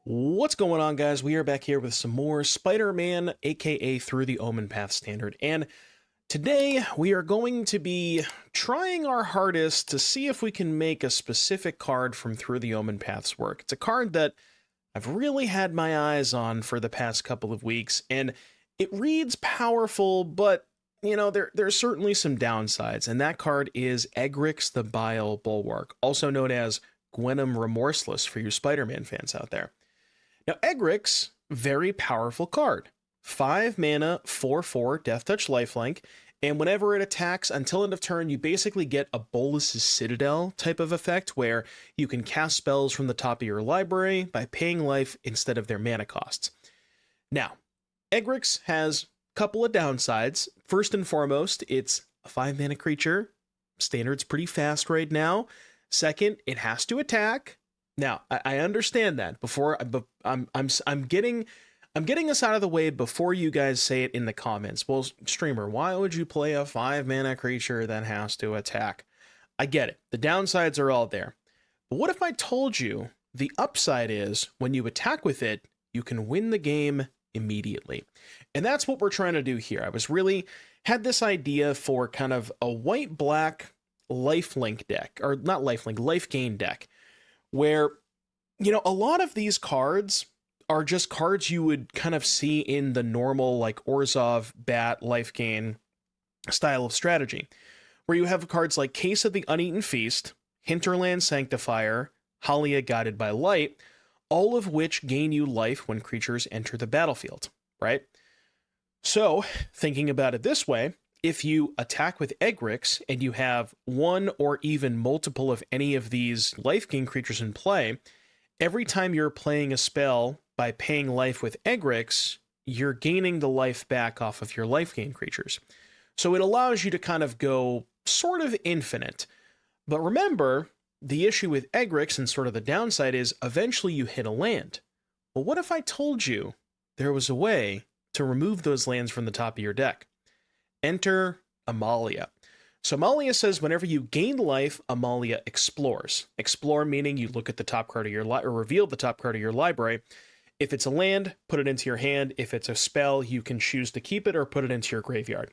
What's going on, guys? We are back here with some more Spider-Man, aka Through the Omen Path Standard, and today we are going to be trying our hardest to see if we can make a specific card from Through the Omen Path's work. It's a card that I've really had my eyes on for the past couple of weeks, and it reads powerful, but you know, there's certainly some downsides, and that card is Egrix the Bile Bulwark, also known as Gwenom Remorseless for you Spider-Man fans out there. Now, Egrix, very powerful card. 5 mana, 4/4, Death Touch Lifelink, and whenever it attacks until end of turn, you basically get a Bolus's Citadel type of effect where you can cast spells from the top of your library by paying life instead of their mana costs. Now, Egrix has a couple of downsides. First and foremost, it's a 5 mana creature. Standard's pretty fast right now. Second, it has to attack. Now, I understand that. I'm getting this out of the way before you guys say it in the comments. Well, streamer, why would you play a 5 mana creature that has to attack? I get it. The downsides are all there. But what if I told you the upside is when you attack with it, you can win the game immediately? And that's what we're trying to do here. I was really had this idea for kind of a white-black lifelink deck, or not lifelink, Lifegain deck, where, you know, a lot of these cards are just cards you would kind of see in the normal, like, Orzhov, Bat, Lifegain style of strategy, where you have cards like Case of the Uneaten Feast, Hinterland Sanctifier, Haliya Guided by Light, all of which gain you life when creatures enter the battlefield, right? So, thinking about it this way, if you attack with Egrix and you have one or even multiple of any of these life gain creatures in play, every time you're playing a spell by paying life with Egrix, you're gaining the life back off of your life gain creatures. So it allows you to kind of go sort of infinite. But remember, the issue with Egrix and sort of the downside is eventually you hit a land. Well, what if I told you there was a way to remove those lands from the top of your deck? Enter Amalia. So Amalia says whenever you gain life, Amalia explores. Explore meaning you look at the top card of your or reveal the top card of your library. If it's a land, put it into your hand. If it's a spell, you can choose to keep it or put it into your graveyard.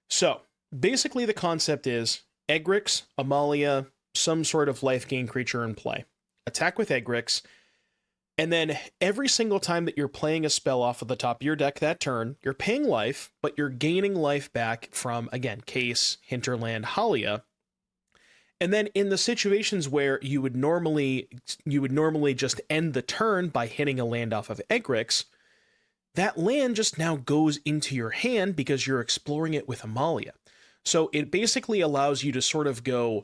So basically the concept is Egrix, Amalia, some sort of life gain creature in play. Attack with Egrix. And then every single time that you're playing a spell off of the top of your deck that turn, you're paying life, but you're gaining life back from, again, Case, Hinterland, Haliya. And then in the situations where you would normally just end the turn by hitting a land off of Egrix, that land just now goes into your hand because you're exploring it with Amalia. So it basically allows you to sort of go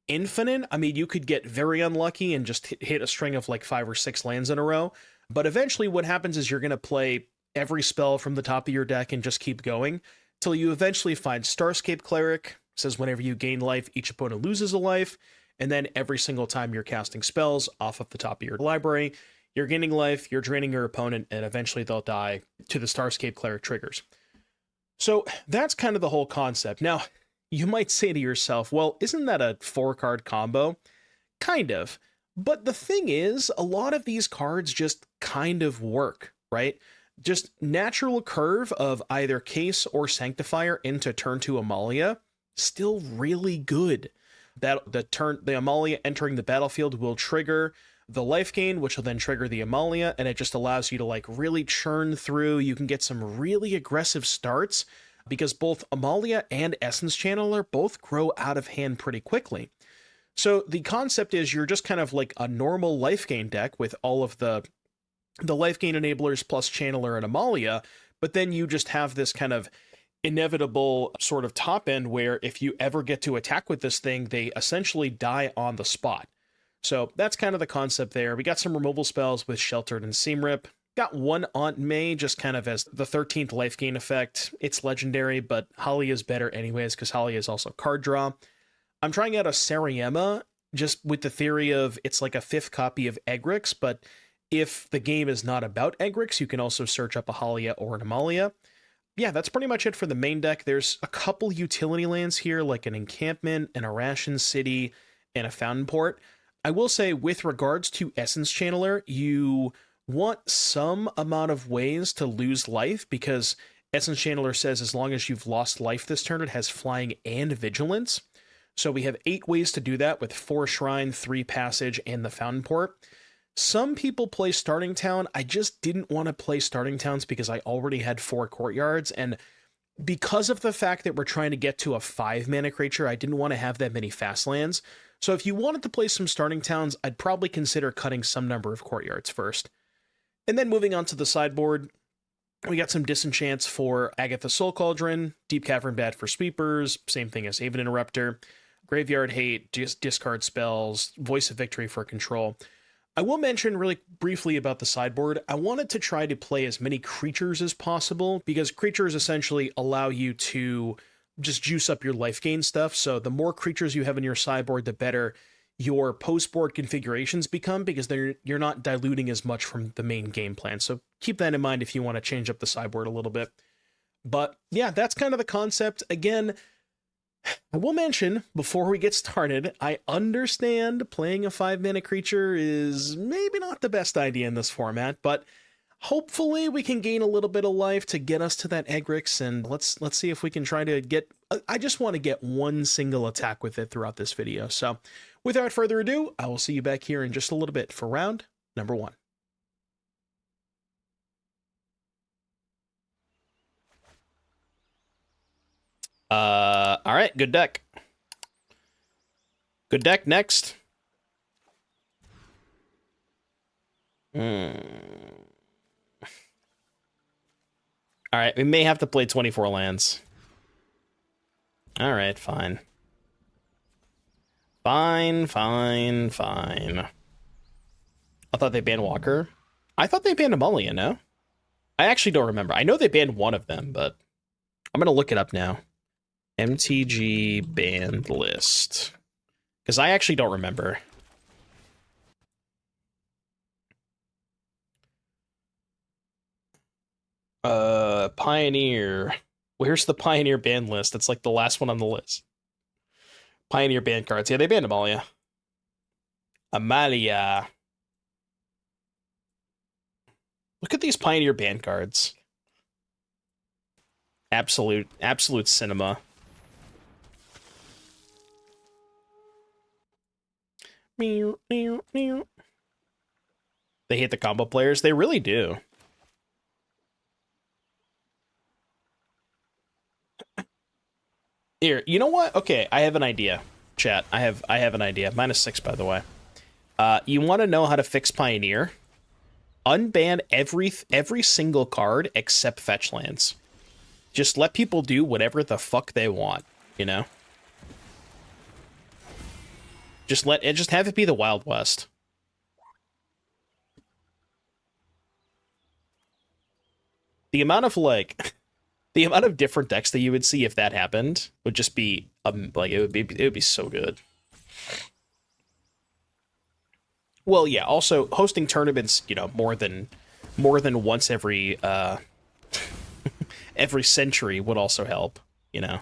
infinite. I mean, you could get very unlucky and just hit a string of like 5 or 6 lands in a row. But eventually what happens is you're going to play every spell from the top of your deck and just keep going till you eventually find Starscape Cleric. Says whenever you gain life, each opponent loses a life. And then every single time you're casting spells off of the top of your library, you're gaining life, you're draining your opponent, and eventually they'll die to the Starscape Cleric triggers. So that's kind of the whole concept. Now, you might say to yourself, well, isn't that a 4-card combo? Kind of. But the thing is, a lot of these cards just kind of work, right? Just natural curve of either Case or Sanctifier into turn 2 Amalia, still really good. The Amalia entering the battlefield will trigger the life gain, which will then trigger the Amalia, and it just allows you to like really churn through. You can get some really aggressive starts, because both Amalia and Essence Channeler both grow out of hand pretty quickly. So the concept is you're just kind of like a normal life gain deck with all of the life gain enablers plus Channeler and Amalia, but then you just have this kind of inevitable sort of top end where if you ever get to attack with this thing, they essentially die on the spot. So that's kind of the concept there. We got some removal spells with Sheltered and Seamrip. Got one Aunt May just kind of as the 13th life gain effect. It's legendary, but Haliya is better anyways because Haliya is also card draw. I'm trying out a Seriema just with the theory of it's like a 5th copy of Egrix, but if the game is not about Egrix, you can also search up a Haliya or an Amalia. Yeah, that's pretty much it for the main deck. There's a couple utility lands here like an Encampment, an Arashin City, and a Fountainport. I will say with regards to Essence Channeler, you want some amount of ways to lose life, because Essence Channeler says as long as you've lost life this turn, it has flying and vigilance. So we have 8 ways to do that with 4 Shrine, 3 Passage, and the Fountainport. Some people play Starting Town. I just didn't want to play Starting Towns because I already had 4 Courtyards, and because of the fact that we're trying to get to a 5-mana creature, I didn't want to have that many fast lands. So if you wanted to play some Starting Towns, I'd probably consider cutting some number of Courtyards first. And then moving on to the sideboard, we got some disenchants for Agatha Soul Cauldron, Deep-Cavern Bat for Sweepers, same thing as Aven Interrupter, Graveyard Hate, discard spells, Voice of Victory for control. I will mention really briefly about the sideboard. I wanted to try to play as many creatures as possible, because creatures essentially allow you to just juice up your life gain stuff. So the more creatures you have in your sideboard, the better your post-board configurations become, because you're not diluting as much from the main game plan. So keep that in mind if you want to change up the sideboard a little bit. But yeah, that's kind of the concept. Again, I will mention, before we get started, I understand playing a 5-mana creature is maybe not the best idea in this format, but hopefully we can gain a little bit of life to get us to that Egrix, and let's see if we can try to get... I just want to get one single attack with it throughout this video. So without further ado, I will see you back here in just a little bit for round number 1. All right, good deck. Good deck next. All right, we may have to play 24 lands. All right, fine. Fine. I thought they banned Walker. I thought they banned Amalia, no? I actually don't remember. I know they banned one of them, but I'm going to look it up now. MTG banned list. Because I actually don't remember. Pioneer. Where's the Pioneer ban list? It's like the last one on the list. Pioneer ban cards. Yeah, they banned Amalia. Amalia. Look at these Pioneer ban cards. Absolute cinema. They hate the combo players. They really do. Here, you know what? Okay, I have an idea. Chat, I have an idea. -6, by the way. You want to know how to fix Pioneer? Unban every single card except fetch lands. Just let people do whatever the fuck they want, you know? Just have it be the Wild West. The amount of the amount of different decks that you would see if that happened would just be like it would be so good. Well, yeah, also hosting tournaments, you know, more than once every every century would also help, you know.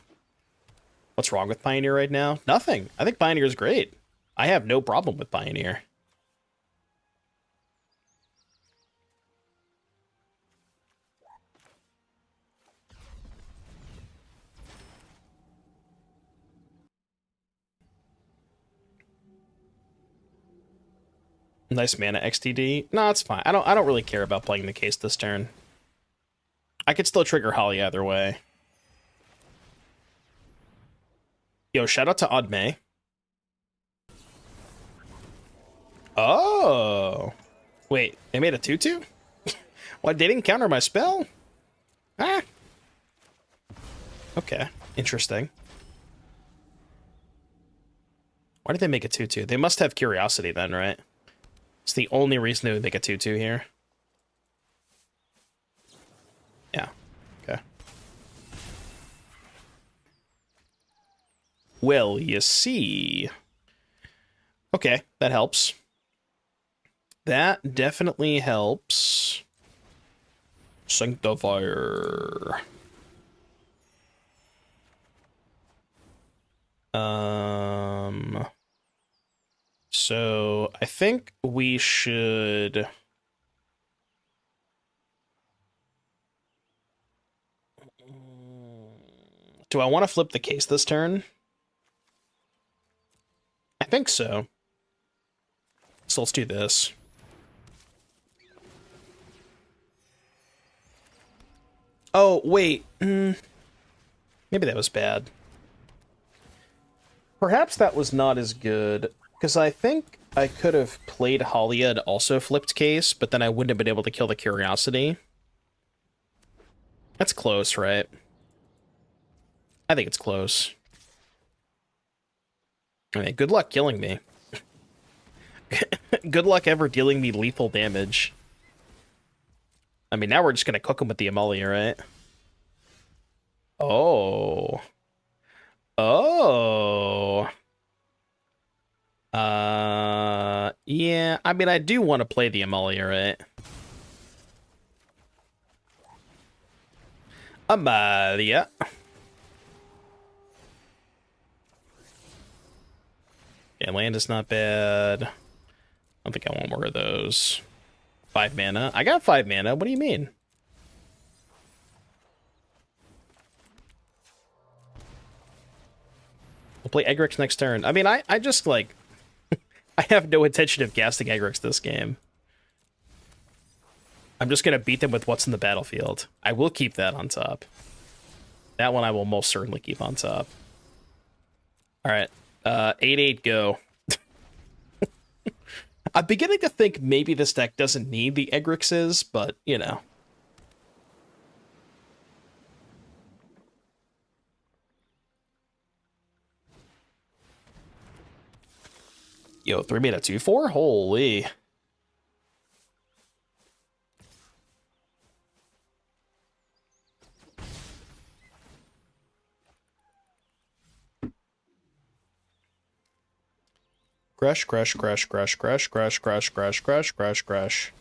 What's wrong with Pioneer right now? Nothing. I think Pioneer is great. I have no problem with Pioneer. Nice mana XTD. No, it's fine. I don't really care about playing the case this turn. I could still trigger Haliya either way. Yo, shout out to Odd May. Oh. Wait, they made a 2/2? What, they didn't counter my spell? Ah. Okay, interesting. Why did they make a 2/2? They must have curiosity then, right? It's the only reason they would make a 2/2 here. Yeah. Okay. Well, you see. Okay, that helps. That definitely helps. Sanctifier. So I think we should Do I want to flip the case this turn? I think so. So let's do this. Oh, wait. Maybe that was bad. Perhaps that was not as good, because I think I could have played Haliya and also flipped case, but then I wouldn't have been able to kill the Curiosity. That's close, right? I think it's close. I mean, good luck killing me. Good luck ever dealing me lethal damage. I mean, now we're just gonna cook him with the Amalia, right? Oh. Oh. Yeah, I mean, I do want to play the Amalia, right? Amalia. Yeah, land is not bad. I don't think I want more of those. 5 mana. I got 5 mana. What do you mean? We'll play Egrix next turn. I mean, I just, like... I have no intention of casting Egrix this game. I'm just going to beat them with what's in the battlefield. I will keep that on top. That one I will most certainly keep on top. Alright. 8-8, go. I'm beginning to think maybe this deck doesn't need the Egrixes, but, you know. Yo, 3 mana 2/4? Holy. Crush, crush, crush, crush, crush, crush, crush, crush, crush, crush, crush.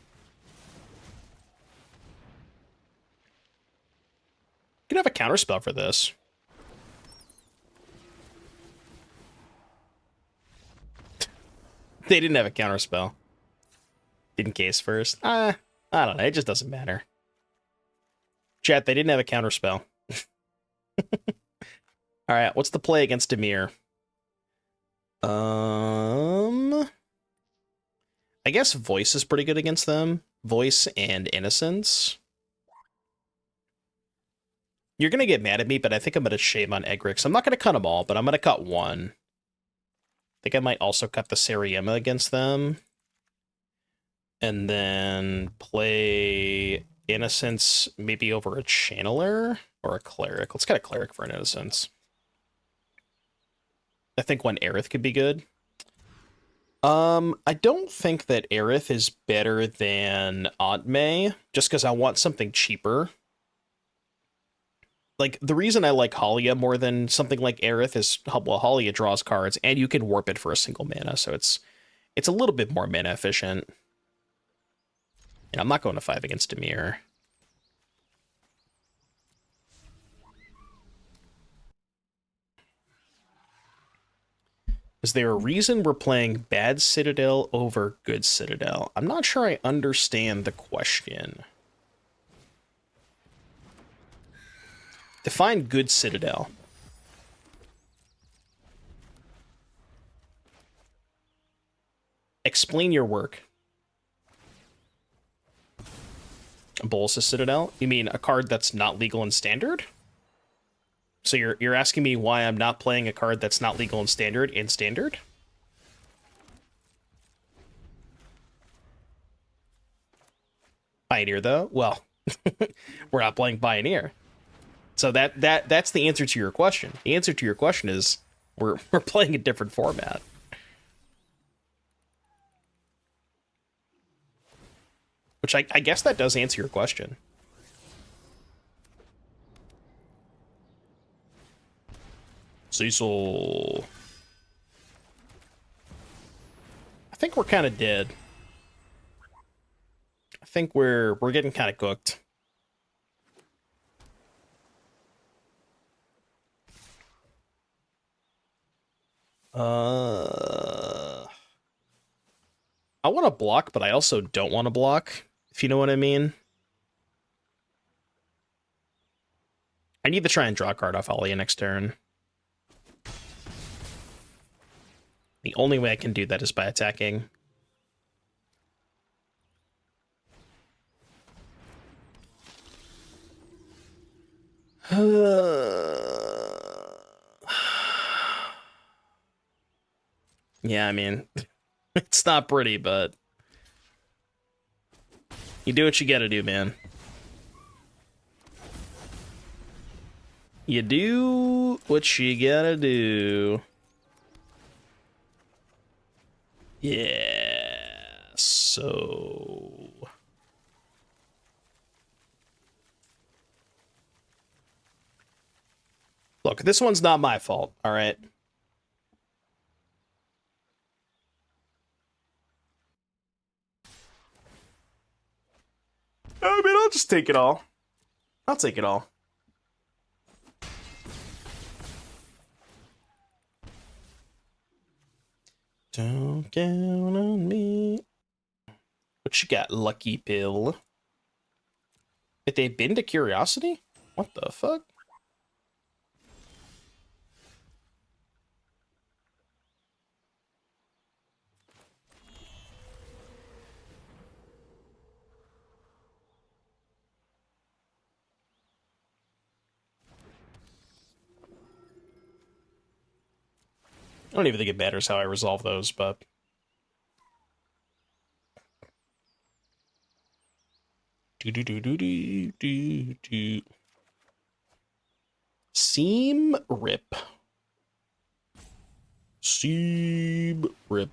You could have a counterspell for this. They didn't have a counterspell. Didn't case first. I don't know. It just doesn't matter. Chat, they didn't have a counterspell. Alright, what's the play against Dimir? I guess Voice is pretty good against them. Voice and Innocence. You're going to get mad at me, but I think I'm going to shame on Egrix. I'm not going to cut them all, but I'm going to cut one. I think I might also cut the Seriema against them. And then play Innocence maybe over a Channeler or a Cleric. Let's get a Cleric for an Innocence. I think one Aerith could be good. I don't think that Aerith is better than Aunt May, just because I want something cheaper. Like, the reason I like Haliya more than something like Aerith is, well, Haliya draws cards, and you can warp it for a single mana, so it's a little bit more mana efficient. And I'm not going to 5 against Dimir. Is there a reason we're playing bad Citadel over good Citadel? I'm not sure I understand the question. Define good Citadel. Explain your work. Bolas' Citadel? You mean a card that's not legal in Standard? So you're asking me why I'm not playing a card that's not legal in Standard in Standard? Pioneer, though? Well, we're not playing Pioneer. So that's the answer to your question. The answer to your question is we're playing a different format. Which I guess that does answer your question. Cecil. I think we're kind of dead. I think we're getting kind of cooked. I want to block, but I also don't want to block, if you know what I mean. I need to try and draw a card off Haliya next turn. The only way I can do that is by attacking. Yeah, I mean, it's not pretty, but you do what you gotta do, man. You do what you gotta do. Yeah, so... Look, this one's not my fault, all right? I mean, I'll just take it all. I'll take it all. Don't count on me. What you got, Lucky Pill? If they've been to Curiosity? What the fuck? I don't even think it matters how I resolve those, but... Seam Rip. Seam Rip.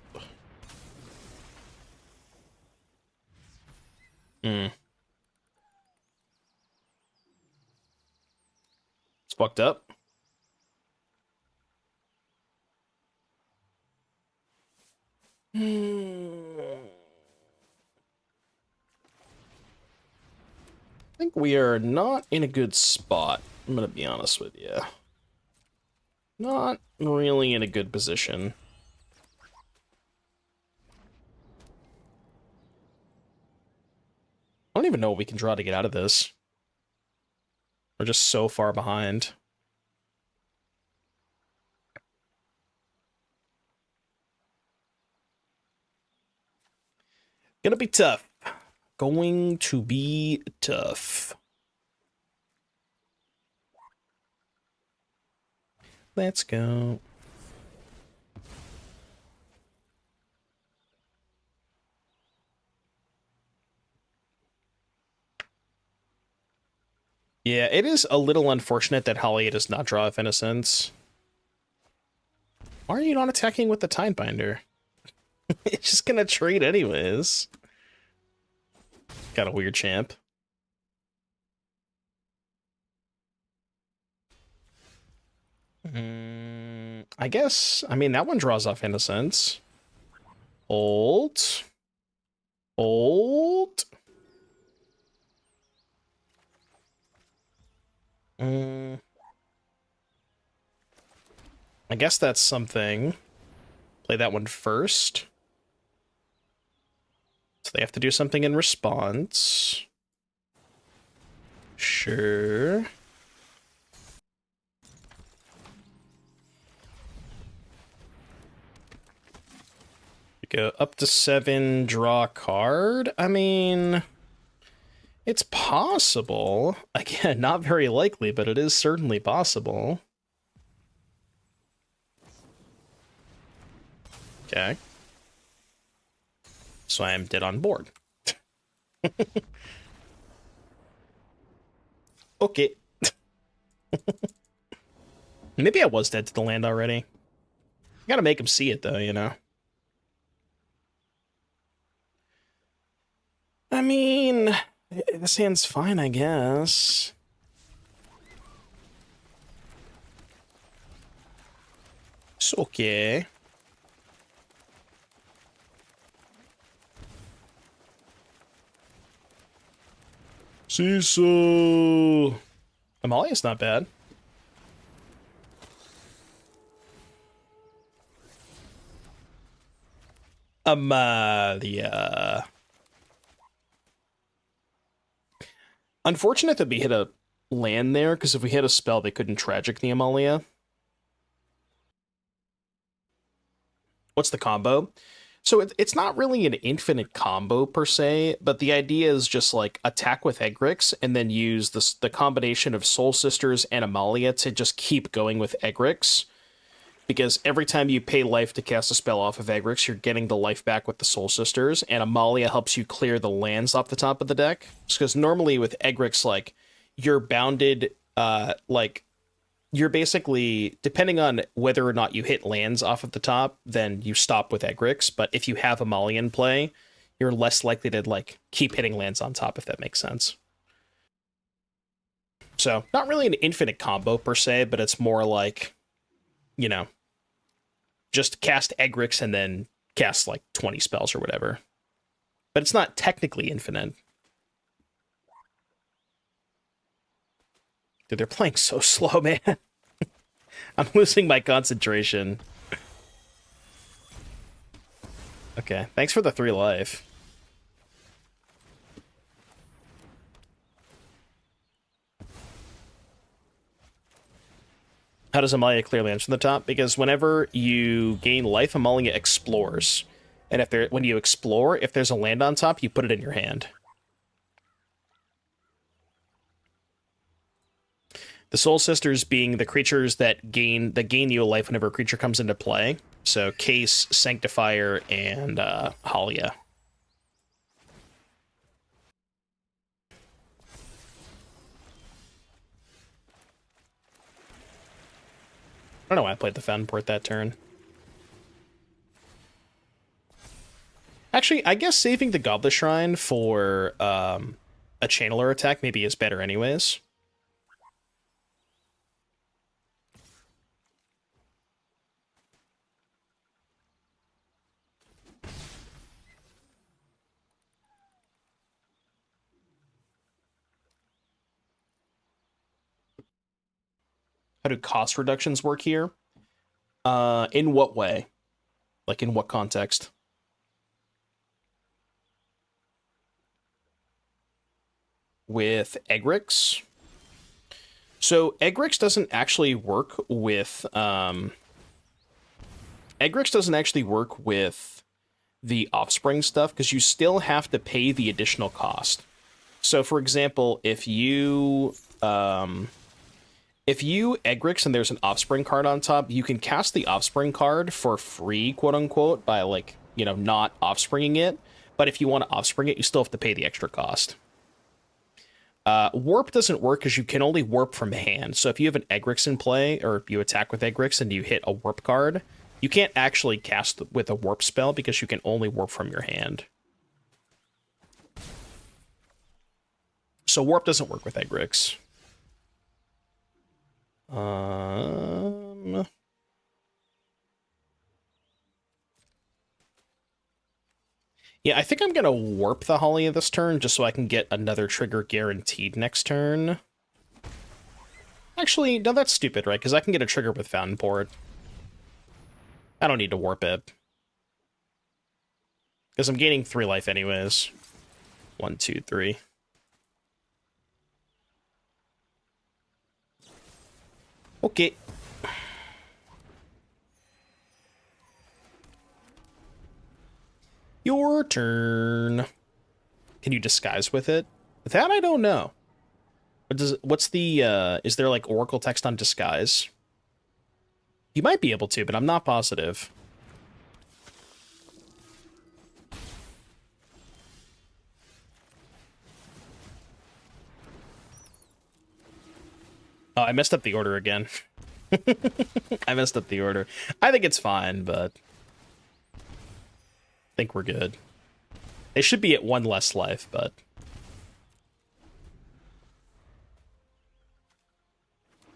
It's fucked up. I think we are not in a good spot. I'm gonna be honest with you. Not really in a good position. I don't even know what we can draw to get out of this. We're just so far behind. Gonna be tough. Going to be tough. Let's go. Yeah, it is a little unfortunate that Haliya does not draw Aven Innocence. Why are you not attacking with the Tidebinder? It's just gonna trade anyways. Got a weird champ. I guess, I mean, that one draws off Innocence. Ult. Ult. I guess that's something. Play that one first. So they have to do something in response. Sure. Go up to 7, draw a card. I mean, it's possible. Again, not very likely, but it is certainly possible. Okay. So I am dead on board. Okay. Maybe I was dead to the land already. Gotta make him see it, though, you know? I mean, this hand's fine, I guess. It's okay. So Amalia's not bad. Amalia. Unfortunate that we hit a land there, because if we hit a spell, they couldn't Tragic the Amalia. What's the combo? So it's not really an infinite combo per se, but the idea is just like attack with Egrix and then use the combination of Soul Sisters and Amalia to just keep going with Egrix. Because every time you pay life to cast a spell off of Egrix, you're getting the life back with the Soul Sisters, and Amalia helps you clear the lands off the top of the deck. Because normally with Egrix, like, you're bounded, you're basically, depending on whether or not you hit lands off of the top, then you stop with Egrix. But if you have Amalia in play, you're less likely to, like, keep hitting lands on top, if that makes sense. So, not really an infinite combo per se, but it's more like, you know, just cast Egrix and then cast like 20 spells or whatever. But it's not technically infinite. Dude, they're playing so slow, man. I'm losing my concentration. Okay, thanks for the 3 life. How does Amalia clear lands from the top? Because whenever you gain life, Amalia explores. And when you explore, if there's a land on top, you put it in your hand. The Soul Sisters being the creatures that gain you a life whenever a creature comes into play. So Case, Sanctifier, and Haliya. I don't know why I played the Fountainport that turn. Actually, I guess saving the Godless Shrine for a Channeler attack maybe is better anyways. How do cost reductions work here? In what way? Like, in what context? With Egrix? So, Egrix doesn't actually work with... Egrix doesn't actually work with the Offspring stuff, because you still have to pay the additional cost. So, for example, if you Egrix and there's an Offspring card on top, you can cast the Offspring card for free, quote-unquote, by, like, you know, not Offspringing it. But if you want to Offspring it, you still have to pay the extra cost. Warp doesn't work because you can only warp from hand. So if you have an Egrix in play, or you attack with Egrix and you hit a warp card, you can't actually cast with a warp spell because you can only warp from your hand. So warp doesn't work with Egrix. Yeah, I think I'm going to warp the Haliya this turn just so I can get another trigger guaranteed next turn. Actually, no, that's stupid, right? Because I can get a trigger with Fountainport. I don't need to warp it. Because I'm gaining 3 life anyways. 1, 2, 3. Okay. Your turn. Can you disguise with it? That I don't know. What's the, is there like Oracle text on disguise? You might be able to, but I'm not positive. Oh, I messed up the order again. I messed up the order. I think it's fine, but I think we're good. They should be at 1 less life, but...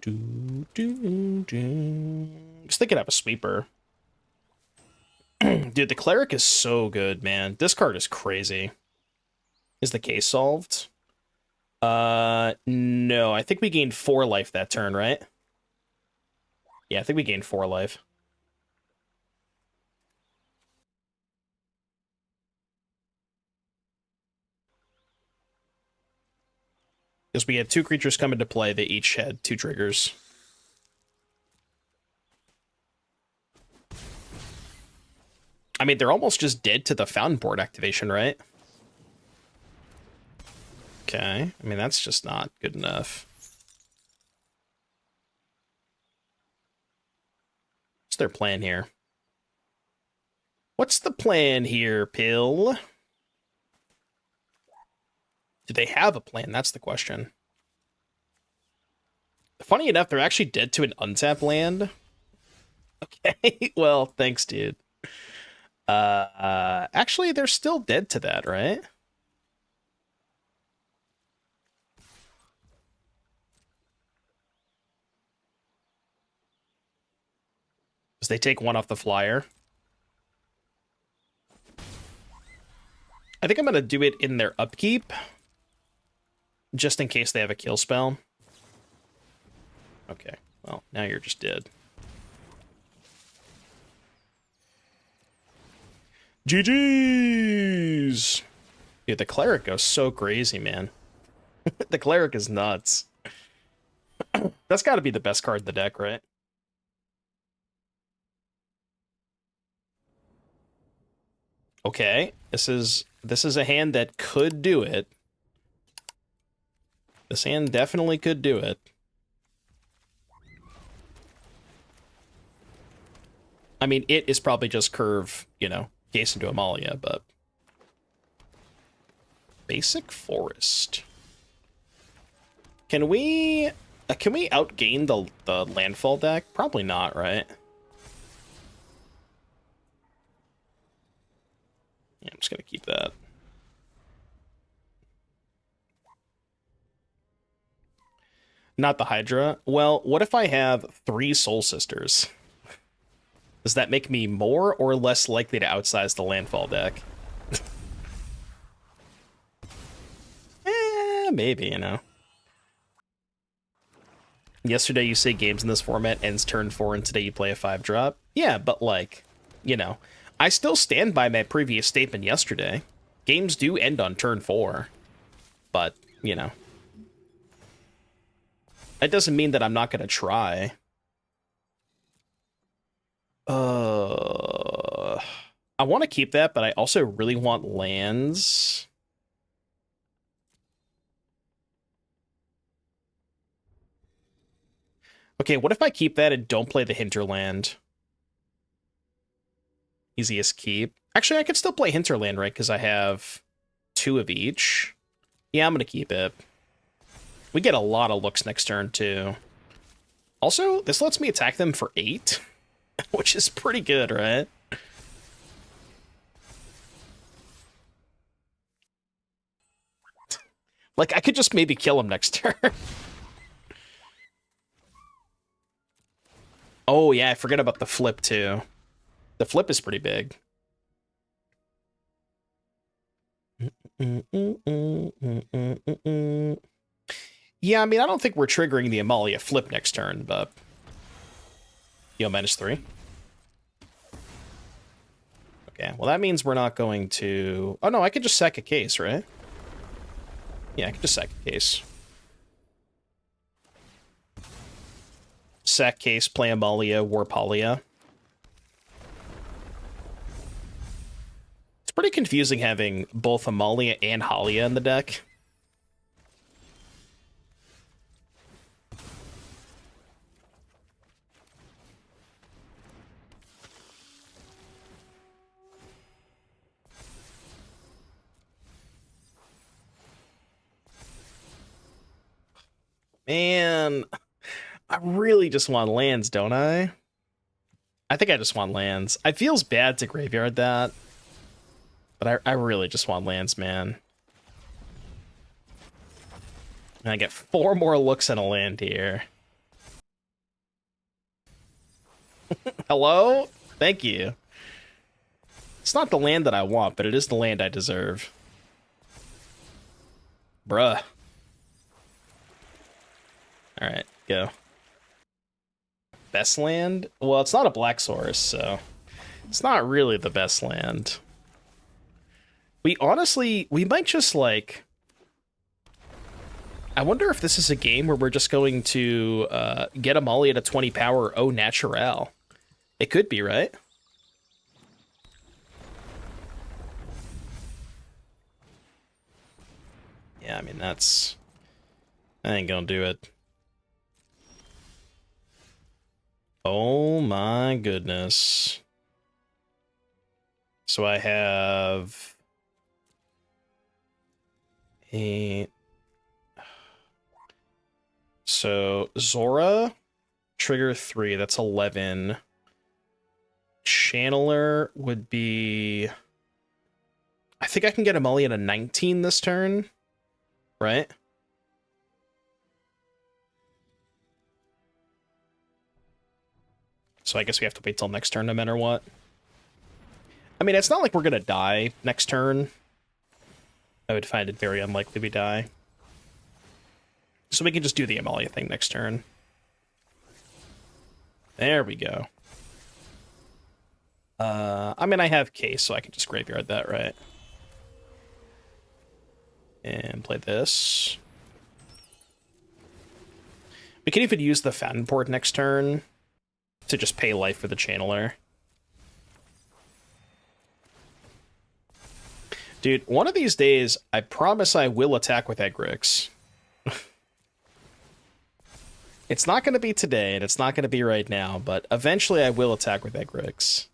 Just thinking of a sweeper. Dude, the Cleric is so good, man. This card is crazy. Is the case solved? No. I think we gained 4 life that turn, right? Yeah, I think we gained 4 life. Because we had 2 creatures come into play, they each had 2 triggers. I mean, they're almost just dead to the Fountainport activation, right? Okay, I mean, that's just not good enough. What's their plan here? What's the plan here, Pill? Do they have a plan? That's the question. Funny enough, they're actually dead to an untapped land. Okay, well, thanks, dude. Actually, they're still dead to that, right? Because they take 1 off the flyer. I think I'm going to do it in their upkeep. Just in case they have a kill spell. Okay, well, now you're just dead. GG's! Dude, the Cleric goes so crazy, man. The Cleric is nuts. That's got to be the best card in the deck, right? Okay, this is a hand that could do it. This hand definitely could do it. I mean, it is probably just curve, you know, case into Amalia, but... Basic Forest. Can we outgain the Landfall deck? Probably not, right? Yeah, I'm just gonna keep that. Not the Hydra. Well, what if I have 3 Soul Sisters? Does that make me more or less likely to outsize the Landfall deck? Maybe, you know. Yesterday you say games in this format ends turn 4 and today you play a 5-drop. Yeah, but like, you know, I still stand by my previous statement yesterday. Games do end on turn 4. But, you know. That doesn't mean that I'm not going to try. I want to keep that, but I also really want lands. Okay, what if I keep that and don't play the Hinterland? Easiest keep. Actually, I could still play Hinterland, right? Because I have 2 of each. Yeah, I'm going to keep it. We get a lot of looks next turn, too. Also, this lets me attack them for 8, which is pretty good, right? Like, I could just maybe kill him next turn. Oh, yeah, I forget about the flip, too. The flip is pretty big. Yeah, I mean, I don't think we're triggering the Amalia flip next turn, but... Yo, -3. Okay, well, that means we're not going to... Oh, no, I could just sack a case, right? Yeah, I could just sack a case. Sack case, play Amalia, warp Haliya. It's pretty confusing having both Amalia and Haliya in the deck. Man, I really just want lands, don't I? I think I just want lands. It feels bad to graveyard that, but I really just want lands, man. And I get 4 more looks at a land here. Hello? Thank you. It's not the land that I want, but it is the land I deserve. Bruh. Alright, go. Best land? Well, it's not a black source, so it's not really the best land. We might just, like... I wonder if this is a game where we're just going to get Amalia to 20 power au naturel. It could be, right? Yeah, I mean, that's... I ain't gonna do it. Oh my goodness. So I have... So, Zora, trigger 3, that's 11. Channeler would be... I think I can get Amalia to 19 this turn, right? So I guess we have to wait till next turn no matter what. I mean, it's not like we're gonna die next turn. I would find it very unlikely we die. So we can just do the Amalia thing next turn. There we go. I mean, I have Case, so I can just graveyard that, right? And play this. We can even use the Fountainport next turn to just pay life for the Channeler. Dude, one of these days, I promise I will attack with Egrix. It's not going to be today, and it's not going to be right now, but eventually I will attack with Egrix.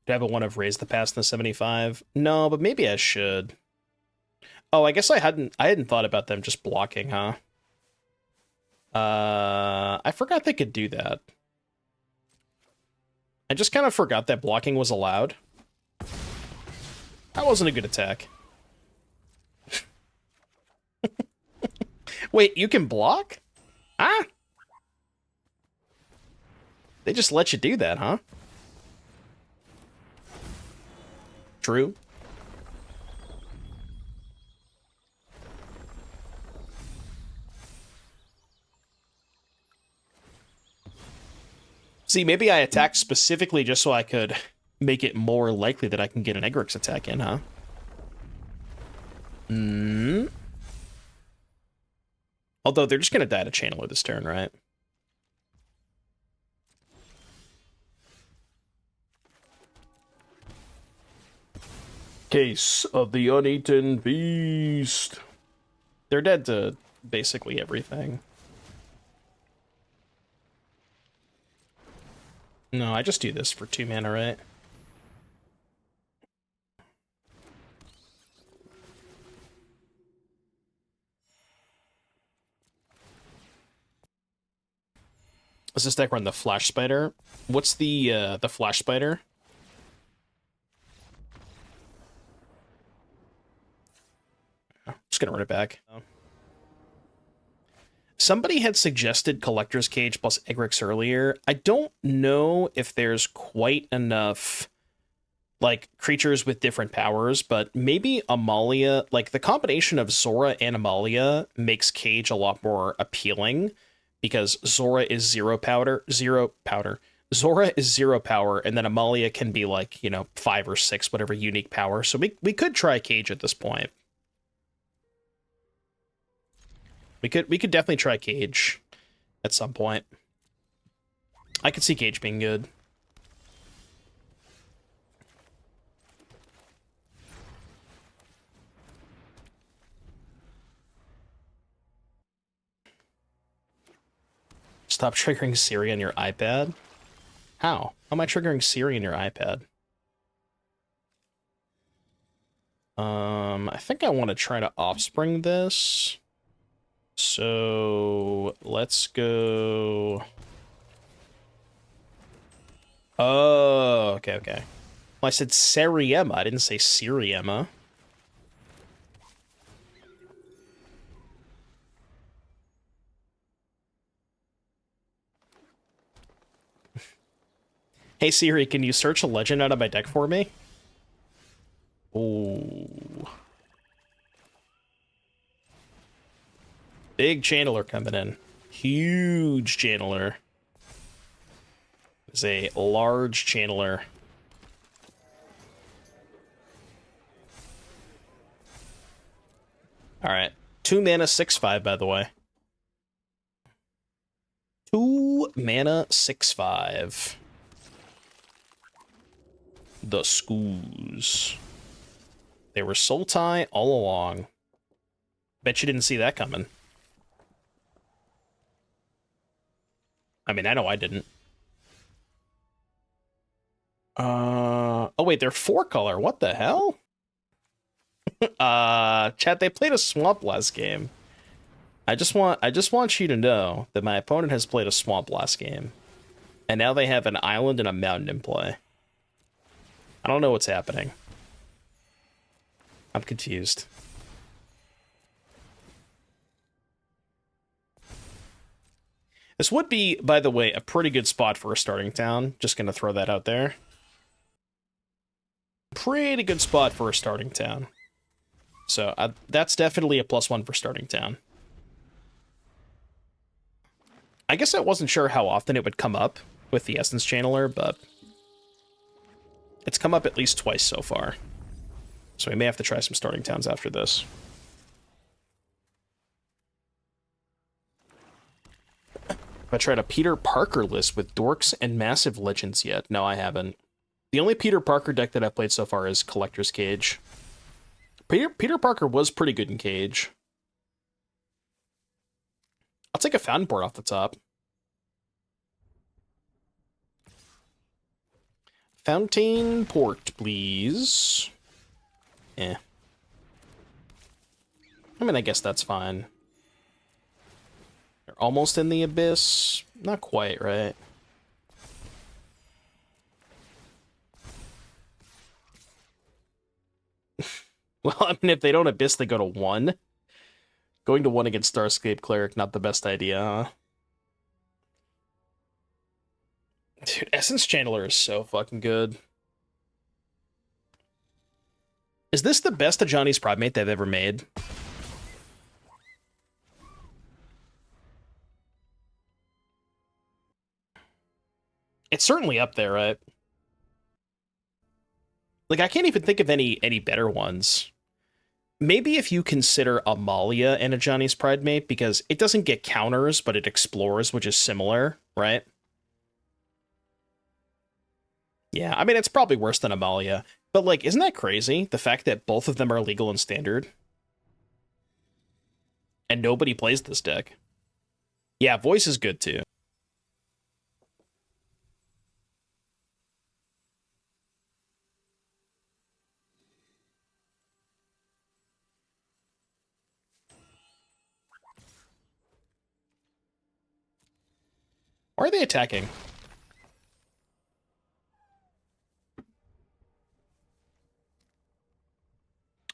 Do I have a one of Raise the Past in the 75? No, but maybe I should. Oh, I guess I hadn't thought about them just blocking, huh? I forgot they could do that. I just kind of forgot that blocking was allowed. That wasn't a good attack. Wait, you can block? Ah? They just let you do that, huh? True. See, maybe I attacked specifically just so I could make it more likely that I can get an Egrix attack in, huh? Although they're just going to die to Channeler this turn, right? Case of the Uneaten Beast. They're dead to basically everything. No, I just do this for 2 mana, right? Does this deck run the Flash Spider? What's the Flash Spider? I'm just gonna run it back. Somebody had suggested Collector's Cage plus Egrix earlier. I don't know if there's quite enough, like, creatures with different powers, but maybe Amalia, like, the combination of Zora and Amalia makes Cage a lot more appealing, because Zora is zero power. Zora is 0 power, and then Amalia can be, like, you know, 5 or 6, whatever unique power. So we could try Cage at this point. We could definitely try Cage at some point. I could see Cage being good. Stop triggering Siri on your iPad? How? How am I triggering Siri on your iPad? I think I want to try to Offspring this. So let's go. Oh, okay. Well, I said Seriema. I didn't say Seriema. Hey Siri, can you search a legend out of my deck for me? Ooh. Big Channeler coming in. Huge Channeler. It's a large Channeler. All right. 2 mana, 6/5, by the way. 2 mana, 6/5. The Scoos. They were Sultai all along. Bet you didn't see that coming. I mean, I know I didn't. Oh wait, they're 4-color. What the hell? Chat, they played a Swamp last game. I just want you to know that my opponent has played a Swamp last game. And now they have an island and a mountain in play. I don't know what's happening. I'm confused. This would be, by the way, a pretty good spot for a starting town. Just gonna throw that out there. Pretty good spot for a starting town. So that's definitely a +1 for starting town. I guess I wasn't sure how often it would come up with the Essence Channeler, but it's come up at least twice so far. So we may have to try some starting towns after this. Have I tried a Peter Parker list with Dorks and Massive Legends yet? No, I haven't. The only Peter Parker deck that I've played so far is Collector's Cage. Peter Parker was pretty good in Cage. I'll take a Fountainport off the top. Fountainport, please. Eh. I mean, I guess that's fine. They're almost in the Abyss. Not quite, right? Well, I mean, if they don't Abyss, they go to 1. Going to 1 against Starscape Cleric, not the best idea, huh? Dude, Essence Channeler is so fucking good. Is this the best Ajani's Primate they've ever made? It's certainly up there, right? Like, I can't even think of any better ones. Maybe if you consider Amalia and Ajani's Primate, because it doesn't get counters, but it explores, which is similar, right? Yeah, I mean, it's probably worse than Amalia. But, like, isn't that crazy? The fact that both of them are legal and standard? And nobody plays this deck. Yeah, Voice is good, too. Why are they attacking?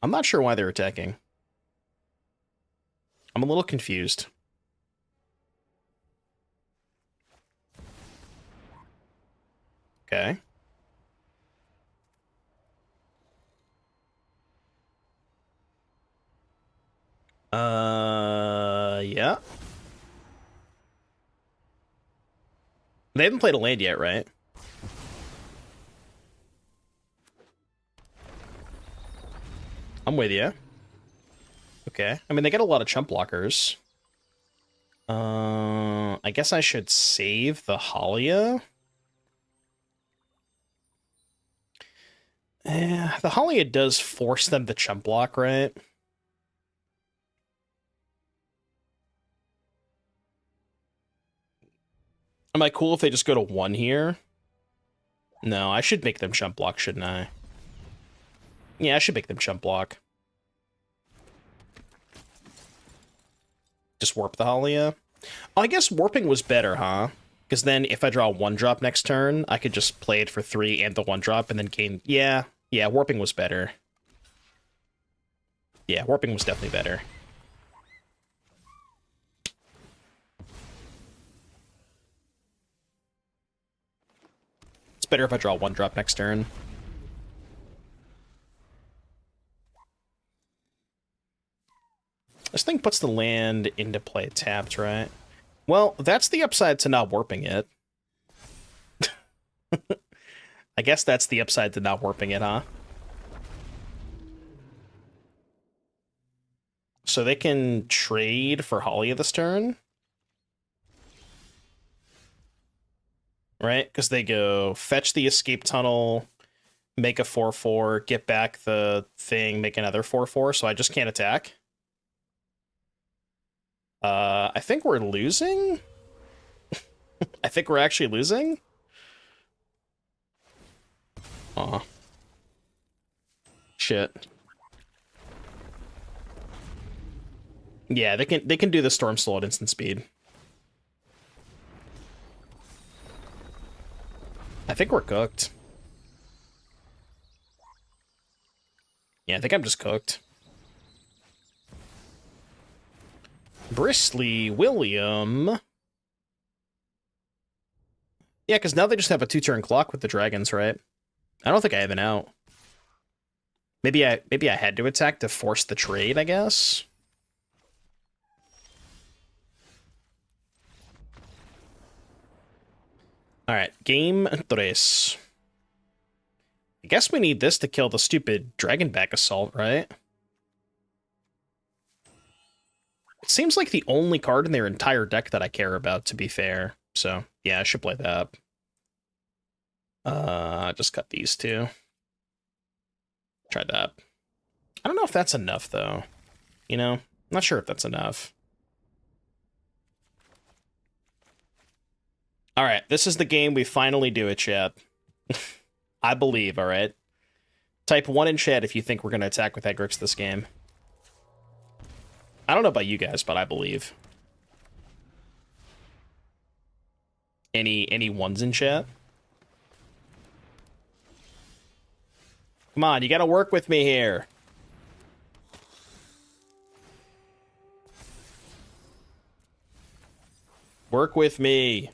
I'm not sure why they're attacking. I'm a little confused. Okay. Yeah. They haven't played a land yet, right? I'm with you. Okay. I mean, they get a lot of chump blockers. I guess I should save the Haliya. The Haliya does force them to chump block, right? Am I cool if they just go to 1 here? No, I should make them chump block, shouldn't I? Yeah, I should make them chump block. Just warp the Haliya? Oh, I guess warping was better, huh? Because then if I draw a 1-drop next turn, I could just play it for 3 and the 1-drop and then gain... Yeah, warping was better. Yeah, warping was definitely better. It's better if I draw a 1-drop next turn. This thing puts the land into play tapped, right? Well, that's the upside to not warping it. I guess that's the upside to not warping it, huh? So they can trade for Haliya this turn. Right? Because they go fetch the escape tunnel, make a 4/4, get back the thing, make another 4/4, so I just can't attack. I think we're losing. I think we're actually losing. Aw. Shit. Yeah, they can do the Storm Soul at instant speed. I think we're cooked. Yeah, I think I'm just cooked. Bristly William. Yeah, because now they just have a 2-turn clock with the dragons, right? I don't think I have an out. Maybe I had to attack to force the trade, I guess. All right, game 3. I guess we need this to kill the stupid Dragonback Assault, right? It seems like the only card in their entire deck that I care about, to be fair. So, yeah, I should play that. Just cut these two. Try that. I don't know if that's enough, though. You know? I'm not sure if that's enough. All right, this is the game we finally do it, chat. I believe, all right? Type 1 in chat if you think we're going to attack with Egrix this game. I don't know about you guys, but I believe. Any ones in chat? Come on, you got to work with me here. Work with me.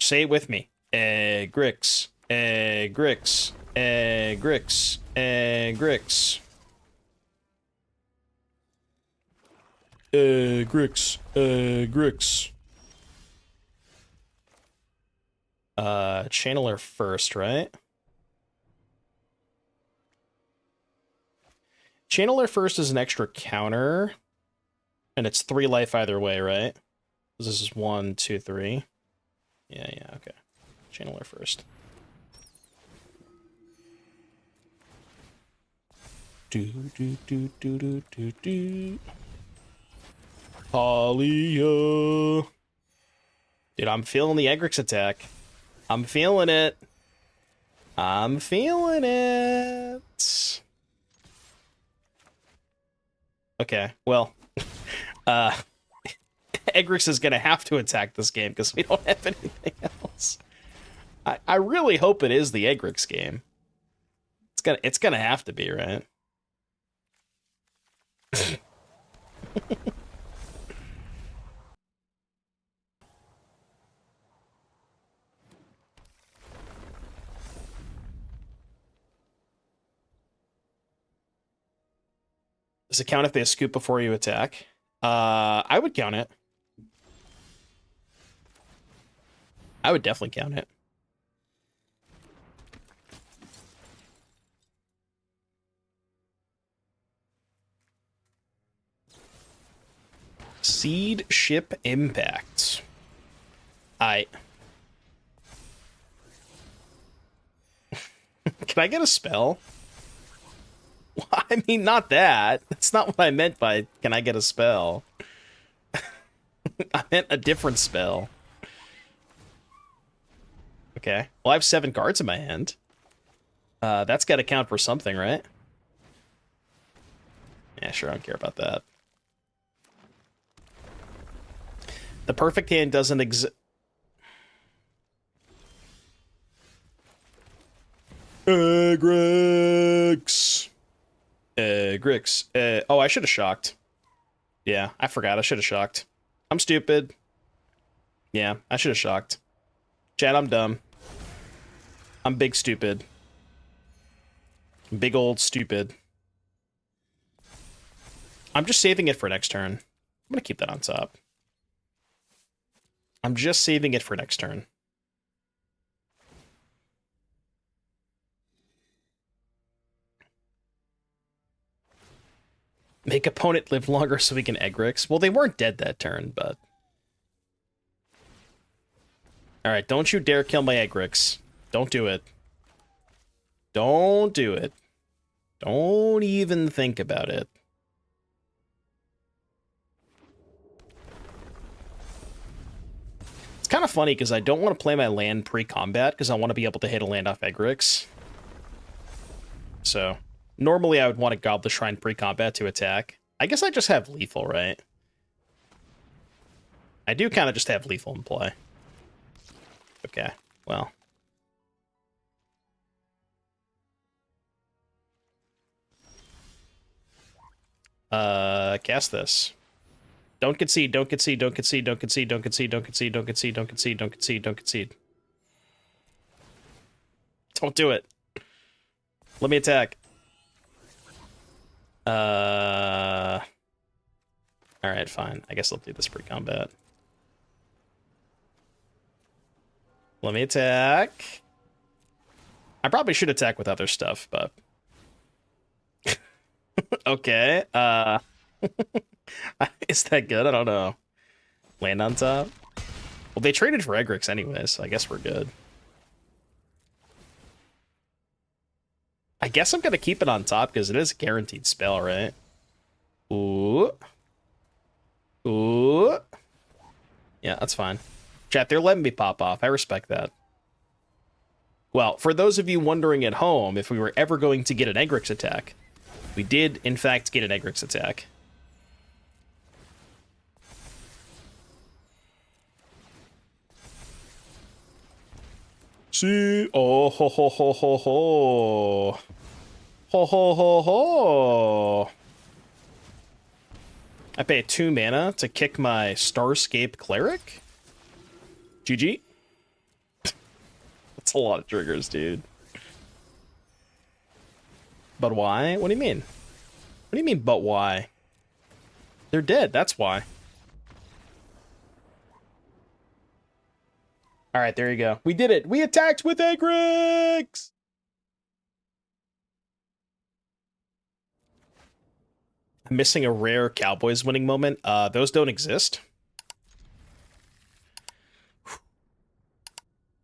Say it with me. Egrix. Egrix. Egrix. Egrix. Egrix. Egrix. Channeler first, right? Channeler first is an extra counter. And it's 3 life either way, right? This is 1, 2, 3. Yeah, okay. Channeler first. Do. Haliya. Dude, I'm feeling the Egrix attack. I'm feeling it. I'm feeling it. Okay, well. Egrix is gonna have to attack this game because we don't have anything else. I really hope it is the Egrix game. It's gonna have to be, right? Does it count if they scoop before you attack? I would count it. I would definitely count it. Seed ship impact. Can I get a spell? I mean, not that. That's not what I meant by can I get a spell. I meant a different spell. Okay. Well, I have 7 cards in my hand. That's got to count for something, right? Yeah, sure, I don't care about that. The perfect hand doesn't exist. Egrix. Egrix. Oh, I should have shocked. Yeah, I forgot. I should have shocked. I'm stupid. Yeah, I should have shocked. Chad, I'm dumb. I'm big stupid. Big old stupid. I'm just saving it for next turn. I'm gonna keep that on top. I'm just saving it for next turn. Make opponent live longer so we can Egrix. Well, they weren't dead that turn, but... Alright, don't you dare kill my Egrix. Don't do it. Don't do it. Don't even think about it. It's kind of funny because I don't want to play my land pre-combat because I want to be able to hit a land off Egrix. So, normally I would want to Godless Shrine pre-combat to attack. I guess I just have lethal, right? I do kind of just have lethal in play. Okay, well. Cast this. Don't concede, don't concede, don't concede, don't concede, don't concede, don't concede, don't concede, don't concede, don't concede, don't concede. Don't do it. Let me attack. Alright, fine. I guess I'll do this pre-combat. Let me attack. I probably should attack with other stuff, but... okay, is that good? I don't know. Land on top? Well, they traded for Egrix anyway, so I guess we're good. I guess I'm gonna keep it on top because it is a guaranteed spell, right? Ooh. Ooh. Yeah, that's fine. Chat, they're letting me pop off. I respect that. Well, for those of you wondering at home if we were ever going to get an Egrix attack, we did, in fact, get an Egrix attack. See? Oh, ho, ho, ho, ho, ho. Ho, ho, ho, ho. I pay 2 mana to kick my Starscape Cleric? GG? That's a lot of triggers, dude. But why? What do you mean? What do you mean, but why? They're dead, that's why. Alright, there you go. We did it! We attacked with Egrix! I'm missing a rare Cowboys winning moment. Those don't exist.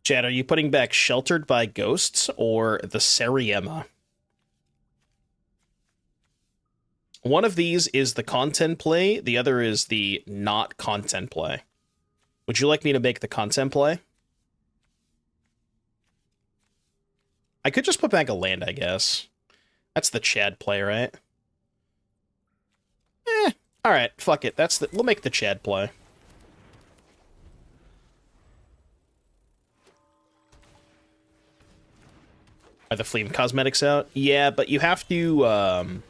Chad, are you putting back Sheltered by Ghosts or the Seriema? One of these is the content play, the other is the not content play. Would you like me to make the content play? I could just put back a land, I guess. That's the Chad play, right? Alright, fuck it. We'll make the Chad play. Are the Flame Cosmetics out? Yeah, but you have to,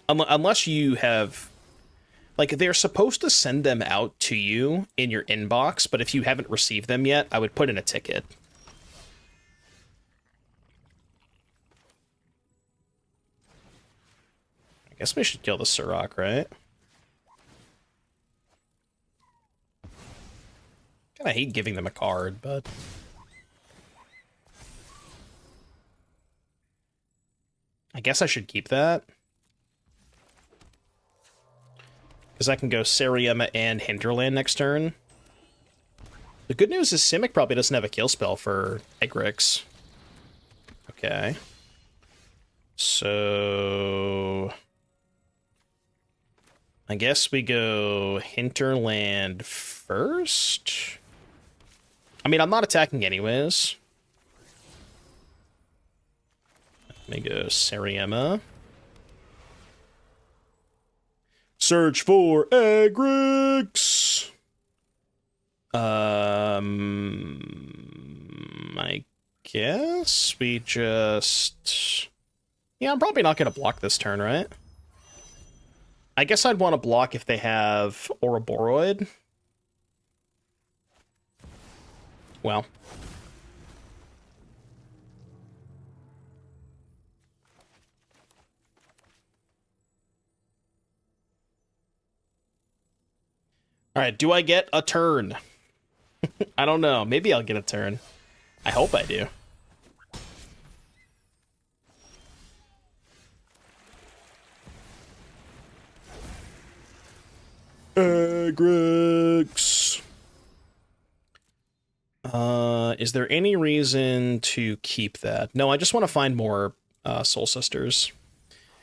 unless you have... Like, they're supposed to send them out to you in your inbox, but if you haven't received them yet, I would put in a ticket. I guess we should kill the Surrak, right? Kinda hate giving them a card, but... I guess I should keep that. Because I can go Seriema and Hinterland next turn. The good news is Simic probably doesn't have a kill spell for Egrix. Okay. So... I guess we go Hinterland first? I mean, I'm not attacking anyways. Let me go Seriema. Search for Egrix! I guess we just... Yeah, I'm probably not going to block this turn, right? I guess I'd want to block if they have Ouroboros. Well. Alright, do I get a turn? I don't know. Maybe I'll get a turn. I hope I do. Egrix. Is there any reason to keep that? No, I just want to find more Soul Sisters.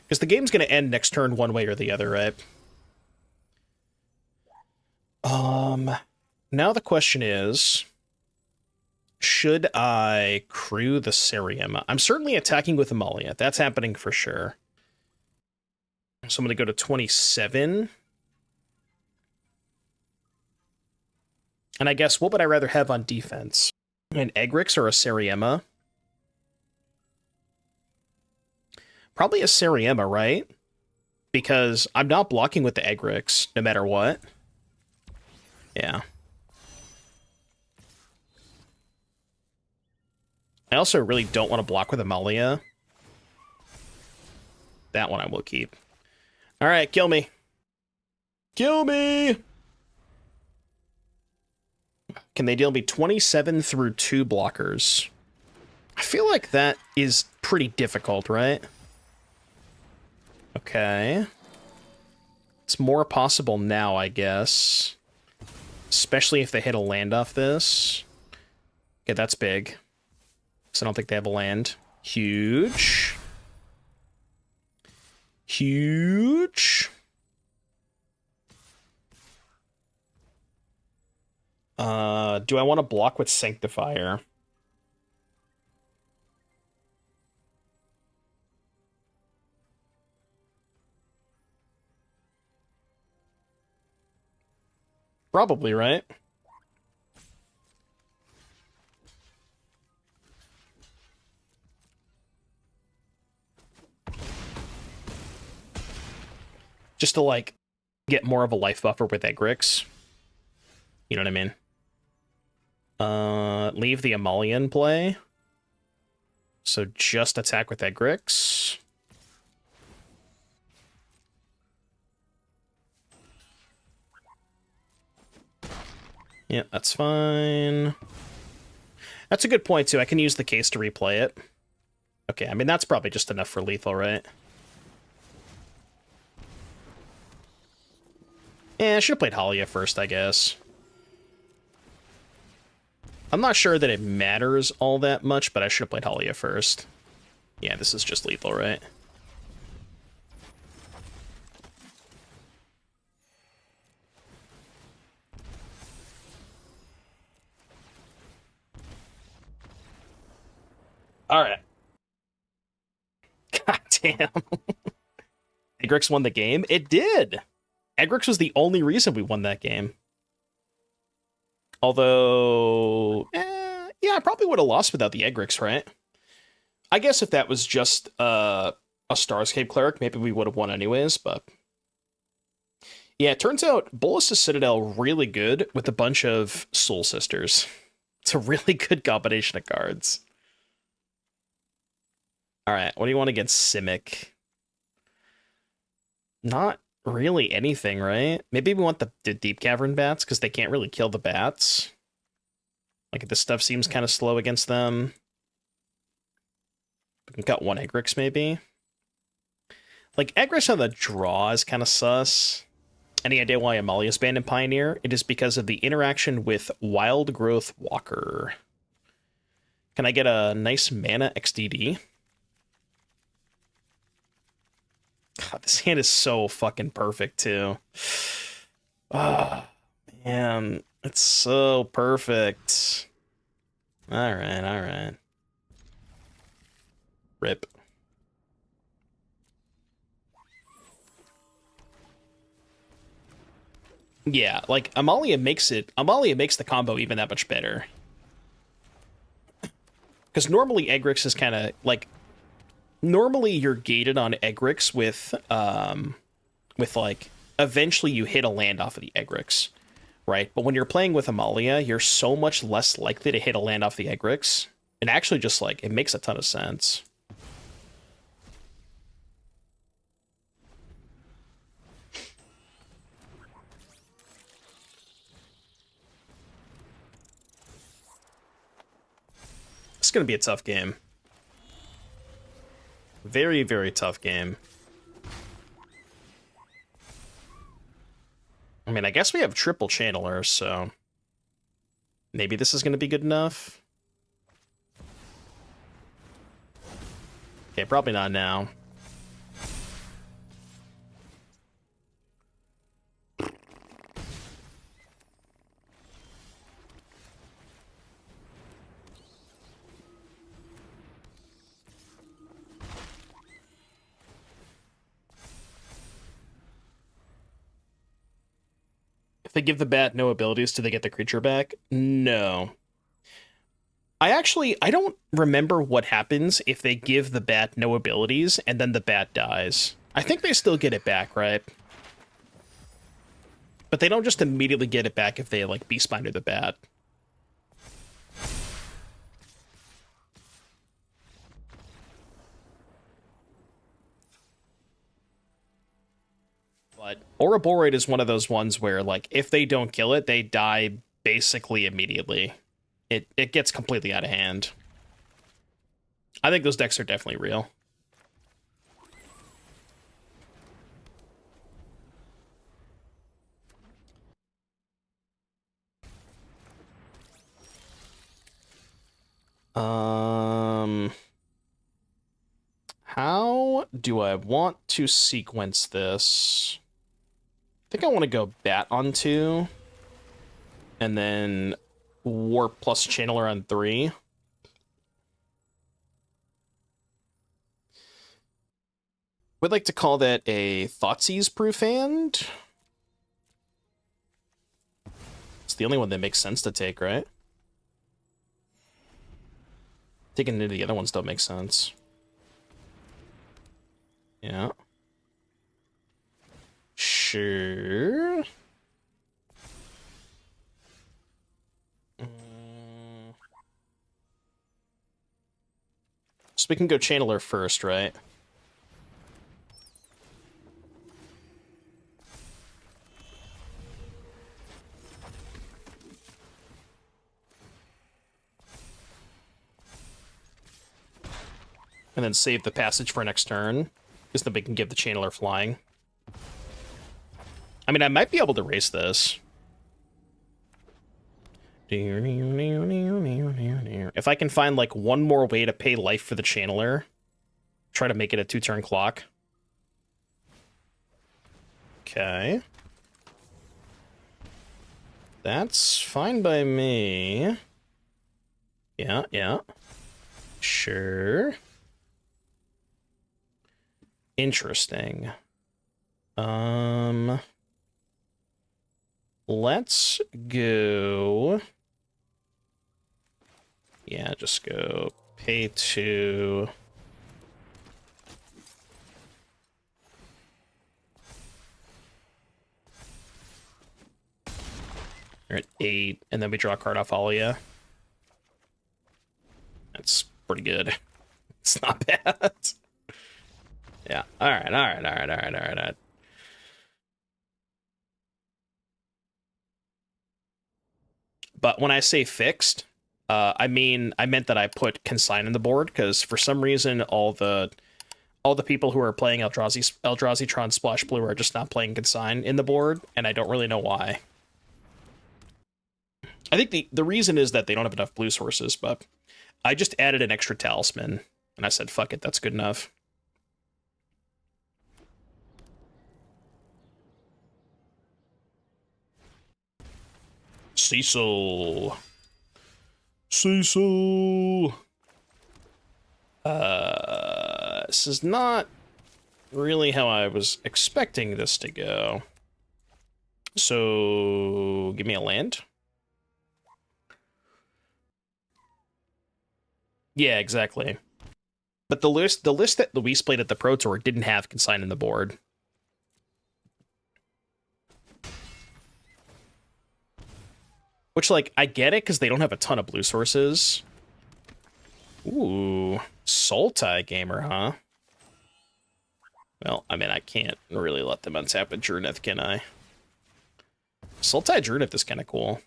Because the game's going to end next turn one way or the other, right? Now the question is, should I crew the Seriema? I'm certainly attacking with Amalia. That's happening for sure. So I'm going to go to 27. And I guess, what would I rather have on defense? An Egrix or a Seriema? Probably a Seriema, right? Because I'm not blocking with the Egrix, no matter what. Yeah. I also really don't want to block with Amalia. That one I will keep. Alright, kill me. Kill me! Can they deal me 27 through 2 blockers? I feel like that is pretty difficult, right? Okay. It's more possible now, I guess. Especially if they hit a land off this. Okay, that's big. So I don't think they have a land. Huge. Huge. Do I want to block with Sanctifier? Probably, right? Just to, like, get more of a life buffer with Egrix. You know what I mean? Leave the Amalia in play. So just attack with Egrix. Yeah, that's fine. That's a good point, too. I can use the case to replay it. Okay, I mean, that's probably just enough for lethal, right? Yeah, I should have played Haliya first, I guess. I'm not sure that it matters all that much, but I should have played Haliya first. Yeah, this is just lethal, right? Alright. God damn. Egrix won the game? It did! Egrix was the only reason we won that game. Although, yeah, I probably would have lost without the Egrix, right? I guess if that was just a Starscape Cleric, maybe we would have won anyways, but... Yeah, it turns out Bolas' Citadel really good with a bunch of Soul Sisters. It's a really good combination of cards. Alright, what do you want against Simic? Not really anything, right? Maybe we want the Deep-Cavern Bats, because they can't really kill the bats. Like, this stuff seems kind of slow against them. We can cut one Egrix, maybe. Like, Egrix on the draw is kind of sus. Any idea why Amalia's banned in Pioneer? It is because of the interaction with Wild Growth Walker. Can I get a nice mana XDD? God, this hand is so fucking perfect, too. Ah, man. It's so perfect. Alright, alright. Rip. Yeah, like, Amalia makes the combo even that much better. Because normally Egrix is kind of, like... Normally you're gated on Egrix with, like, eventually you hit a land off of the Egrix, right? But when you're playing with Amalia, you're so much less likely to hit a land off the Egrix. And actually just, like, it makes a ton of sense. It's going to be a tough game. Very, very tough game. I'm mean, I guess we have triple channelers, so maybe this is going to be good enough. Okay, probably not now. If they give the bat no abilities, do they get the creature back? No. I don't remember what happens if they give the bat no abilities and then the bat dies. I think they still get it back, right? But they don't just immediately get it back if they, like, Beastbinder the bat. But Ouroboros is one of those ones where, like, if they don't kill it, they die basically immediately. It gets completely out of hand. I think those decks are definitely real. How do I want to sequence this? I think I want to go Bat on 2, and then Warp plus Channeler on 3. Would like to call that a Thoughtseize Proof Hand. It's the only one that makes sense to take, right? Taking into the other ones don't make sense. Yeah. Sure. So we can go Channeler first, right? And then save the passage for next turn, because then we can give the Channeler flying. I mean, I might be able to race this. If I can find, like, one more way to pay life for the Channeler, try to make it a 2-turn clock. Okay. That's fine by me. Yeah. Sure. Interesting. Let's go. Yeah, just go pay 2. We're at 8, and then we draw a card off Haliya. That's pretty good. It's not bad. Yeah. All right. But when I say fixed, I meant that I put Consign in the board, because for some reason all the people who are playing Eldrazi Tron Splash Blue are just not playing Consign in the board, and I don't really know why. I think the reason is that they don't have enough blue sources, but I just added an extra Talisman, and I said, fuck it, that's good enough. Cecil. This is not really how I was expecting this to go. So, give me a land. Yeah, exactly. But the list that Luis played at the Pro Tour didn't have Consign in the board. Which, like, I get it, because they don't have a ton of blue sources. Ooh, Sultai gamer, huh? Well, I mean, I can't really let them untap a Drunith, can I? Sultai Drunith is kind of cool.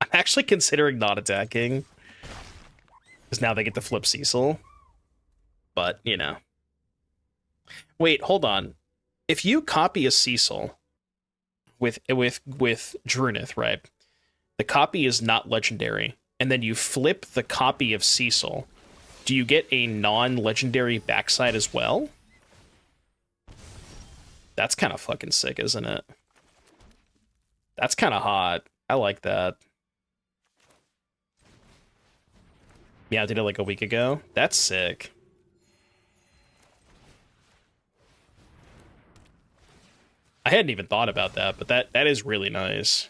I'm actually considering not attacking, because now they get to flip Cecil. But, you know. Wait, hold on. If you copy a Cecil with Drunith, right? The copy is not legendary, and then you flip the copy of Cecil. Do you get a non-legendary backside as well? That's kind of fucking sick, isn't it? That's kind of hot. I like that. Yeah, I did it like a week ago. That's sick. I hadn't even thought about that, but that is really nice.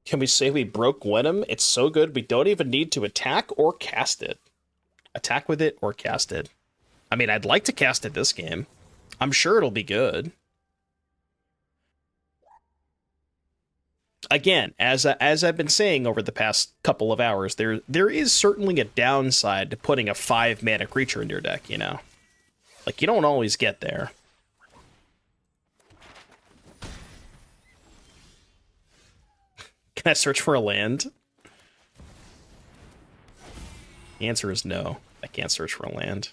Can we say we broke Wenham? It's so good we don't even need to attack or cast it. Attack with it or cast it. I mean, I'd like to cast it this game. I'm sure it'll be good. Again, as I've been saying over the past couple of hours, there is certainly a downside to putting a 5-mana creature in your deck, you know? Like, you don't always get there. Can I search for a land? The answer is no. I can't search for a land.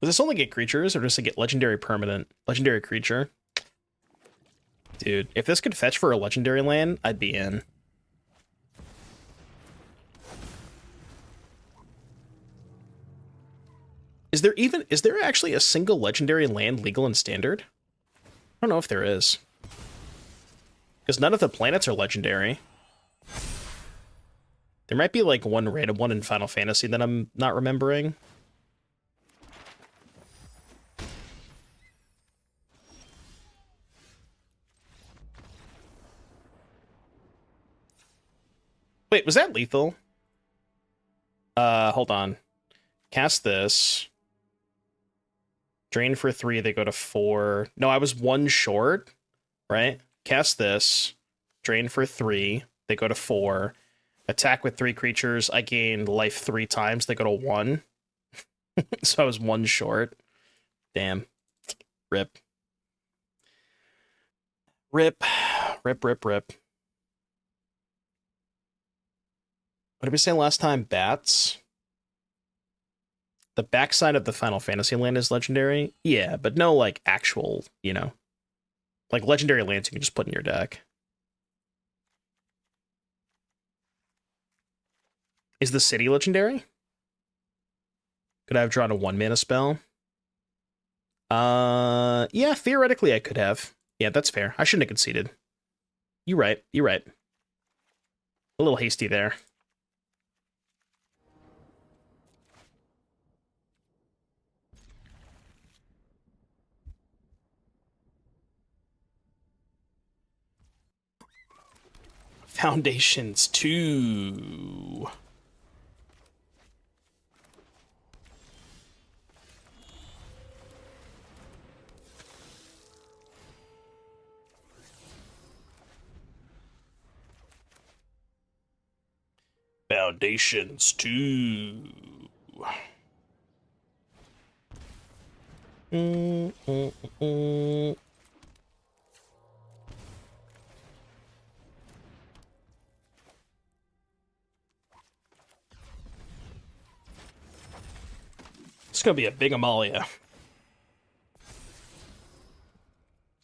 Does this only get creatures, or does it get legendary permanent? Legendary creature? Dude, if this could fetch for a legendary land, I'd be in. Is there actually a single legendary land legal in Standard? I don't know if there is. Because none of the planets are legendary. There might be like one random one in Final Fantasy that I'm not remembering. Wait, was that lethal? Hold on. Cast this. Drain for 3, they go to 4. No, I was 1 short, right? Cast this. Drain for 3, they go to 4. Attack with 3 creatures, I gain life 3 times, they go to 1. So I was 1 short. Damn. Rip. Rip. Rip, rip, rip. What did we say last time? Bats? The backside of the Final Fantasy land is legendary? Yeah, but no, like, actual, you know, like, legendary lands you can just put in your deck. Is the city legendary? Could I have drawn a 1-mana spell? Yeah, theoretically I could have. Yeah, that's fair. I shouldn't have conceded. You're right. You're right. A little hasty there. Foundations 2. Foundations 2. It's gonna be a big Amalia.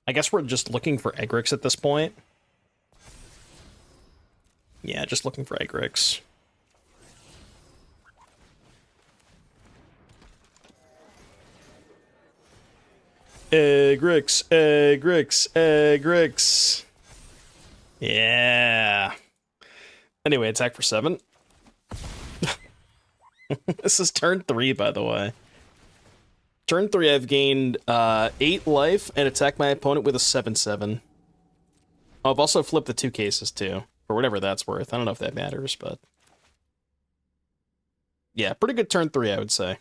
I guess we're just looking for Egrix at this point. Yeah, just looking for Egrix. Egrix, Egrix, Egrix. Yeah. Anyway, attack for 7. This is turn 3, by the way. Turn 3, I've gained 8 life and attack my opponent with a 7/7. Oh, I've also flipped the 2 cases, too. For whatever that's worth. I don't know if that matters, but... yeah, pretty good turn 3, I would say.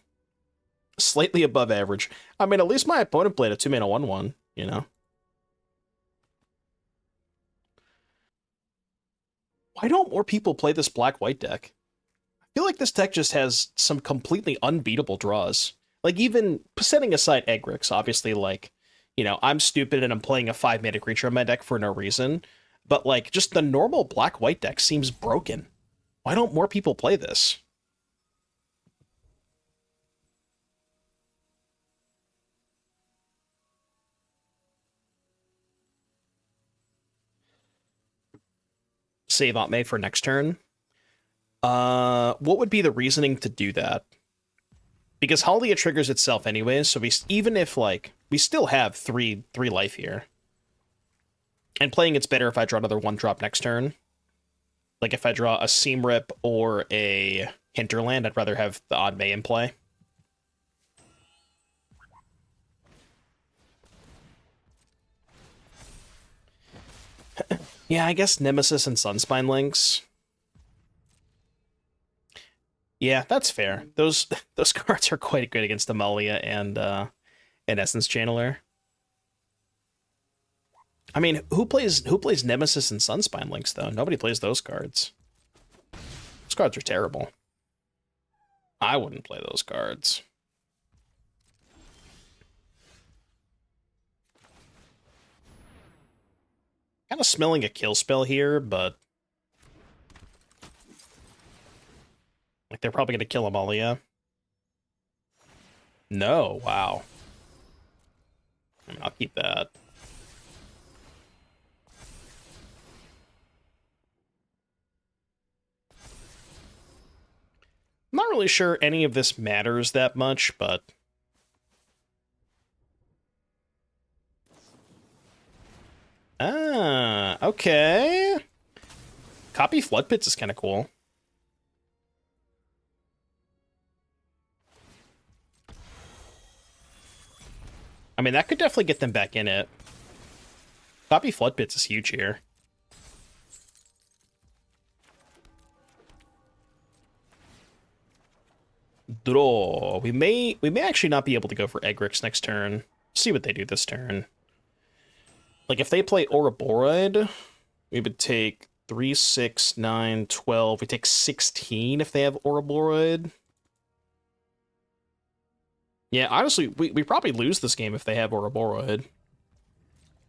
Slightly above average. I mean, at least my opponent played a 2-mana 1/1, you know? Why don't more people play this black-white deck? feel like this deck just has some completely unbeatable draws. Like, even setting aside Egrix, obviously, like, you know, I'm stupid and I'm playing a 5-mana creature in my deck for no reason. But, like, just the normal black-white deck seems broken. Why don't more people play this? Save Aunt May for next turn. What would be the reasoning to do that? Because Haliya triggers itself anyways, so even if, like, we still have three life here. And playing it's better if I draw another 1-drop next turn. Like, if I draw a Seam Rip or a Hinterland, I'd rather have the Aunt May in play. Yeah, I guess Nemesis and Sunspine links. Yeah, that's fair. Those cards are quite good against Amalia and Essence Channeler. I mean, who plays Nemesis and Sunspine links though? Nobody plays those cards. Those cards are terrible. I wouldn't play those cards. Kind of smelling a kill spell here, but like they're probably going to kill Amalia. No, wow. I mean, I'll keep that. I'm not really sure any of this matters that much, but okay. Copy Flood Pits is kind of cool. I mean, that could definitely get them back in it. Copy Flood Pits is huge here. Draw. We may actually not be able to go for Egrix next turn. See what they do this turn. Like, if they play Ouroboros, we would take 3, 6, 9, 12. We take 16 if they have Ouroboros. Yeah, honestly, we probably lose this game if they have Ouroboros.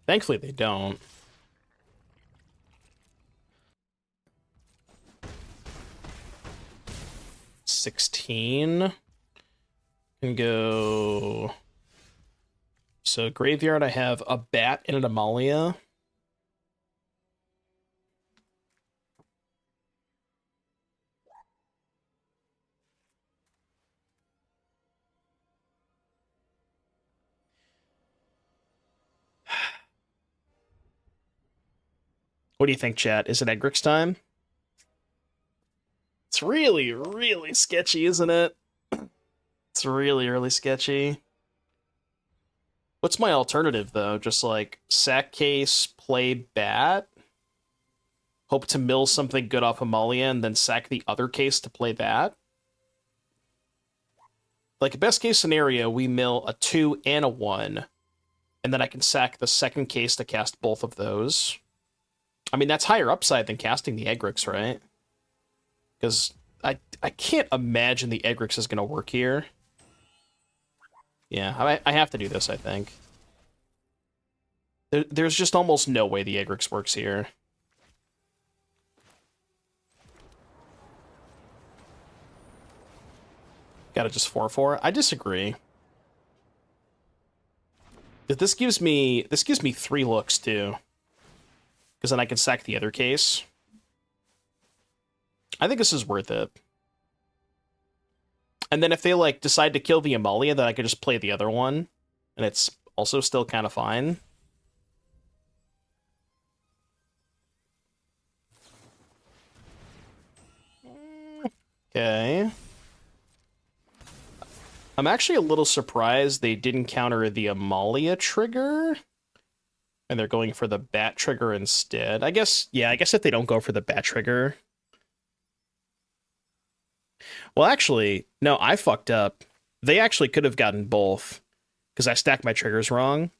Thankfully, they don't. $16. Can go. So graveyard, I have a Bat and an Amalia. What do you think, chat? Is it Egrix time? It's really, really sketchy, isn't it? It's really, really sketchy. What's my alternative, though? Just, like, sack case, play Bat? Hope to mill something good off Amalia, and then sack the other case to play that? Like, best case scenario, we mill a 2 and a 1, and then I can sack the second case to cast both of those. I mean, that's higher upside than casting the Egrix, right? Because I can't imagine the Egrix is going to work here. Yeah, I have to do this, I think. There's just almost no way the Egrix works here. Gotta just 4/4. I disagree. This gives me 3 looks too. Because then I can sack the other case. I think this is worth it. And then if they, like, decide to kill the Amalia, then I could just play the other one. And it's also still kind of fine. Okay. I'm actually a little surprised they didn't counter the Amalia trigger. And they're going for the Bat trigger instead. I guess if they don't go for the Bat trigger... Well, actually, no, I fucked up. They actually could have gotten both, because I stacked my triggers wrong.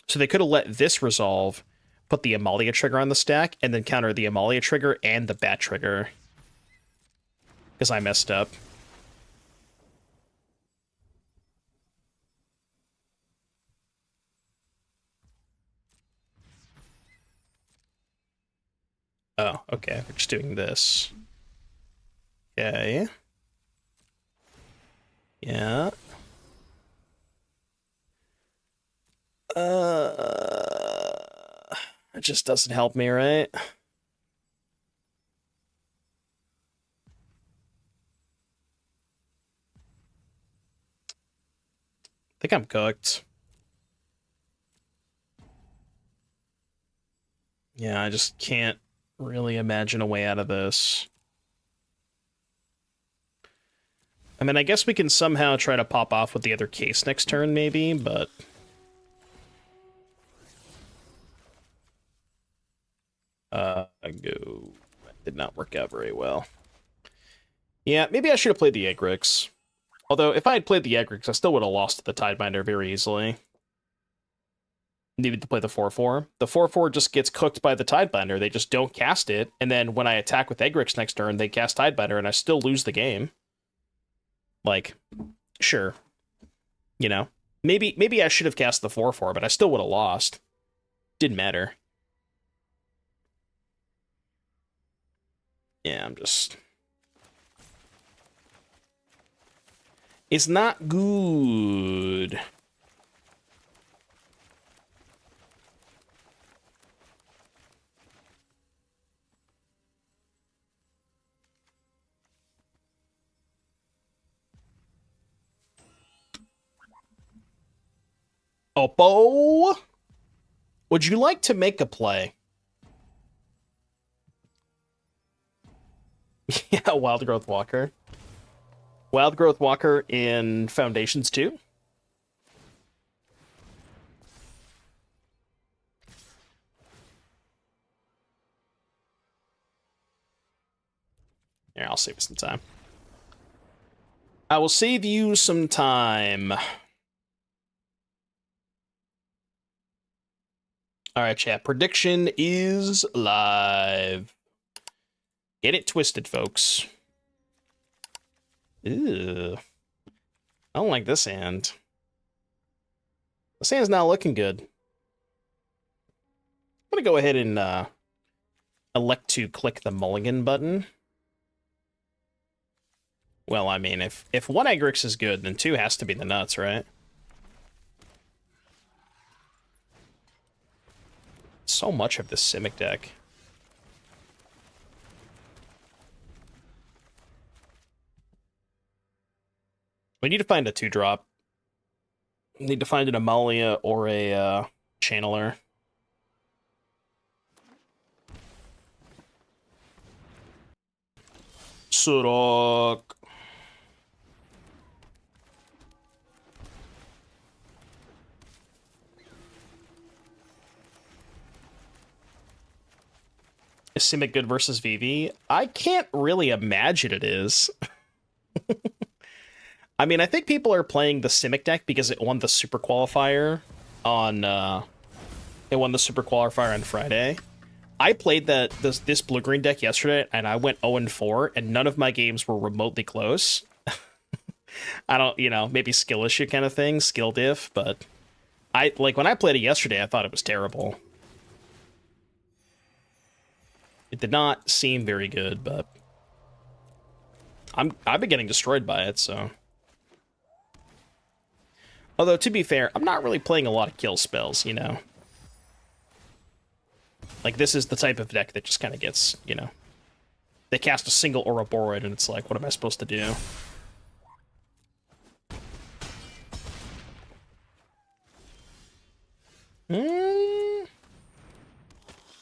So they could have let this resolve, put the Amalia trigger on the stack, and then counter the Amalia trigger and the Bat trigger. because I messed up. Oh, okay. We're just doing this. Okay. Yeah. It just doesn't help me, right? I think I'm cooked. Yeah, I just can't really imagine a way out of this. I mean, I guess we can somehow try to pop off with the other case next turn, maybe, but... Go. That did not work out very well. Yeah, maybe I should have played the Egrix. Although, if I had played the Egrix, I still would have lost to the Tidebinder very easily. Needed to play the 4-4. The 4-4 just gets cooked by the Tidebinder. They just don't cast it, and then when I attack with Egrix next turn, they cast Tidebinder, and I still lose the game. Like, sure. You know? Maybe I should have cast the 4-4, but I still would have lost. Didn't matter. Yeah, I'm just... It's not good. Oppo, would you like to make a play? Yeah, Wild Growth Walker. Wild Growth Walker in Foundations 2? Here, I'll save you some time. I will save you some time. Alright, chat. Prediction is live. Get it twisted, folks. Ew. I don't like this hand. This hand's not looking good. I'm gonna go ahead and elect to click the mulligan button. Well, I mean, if one Egrix is good, then two has to be the nuts, right? So much of this Simic deck. We need to find a 2-drop. We need to find an Amalia or a Channeler. Surok. Is Simic good versus VV? I can't really imagine it is. I mean, I think people are playing the Simic deck because it won the Super Qualifier on Friday. I played this blue-green deck yesterday, and I went 0-4, and none of my games were remotely close. I don't, maybe skill issue kind of thing, skill diff, but when I played it yesterday, I thought it was terrible. It did not seem very good, but I've been getting destroyed by it, so. Although, to be fair, I'm not really playing a lot of kill spells, Like, this is the type of deck that just kind of gets, They cast a single Ouroboros, and it's like, what am I supposed to do?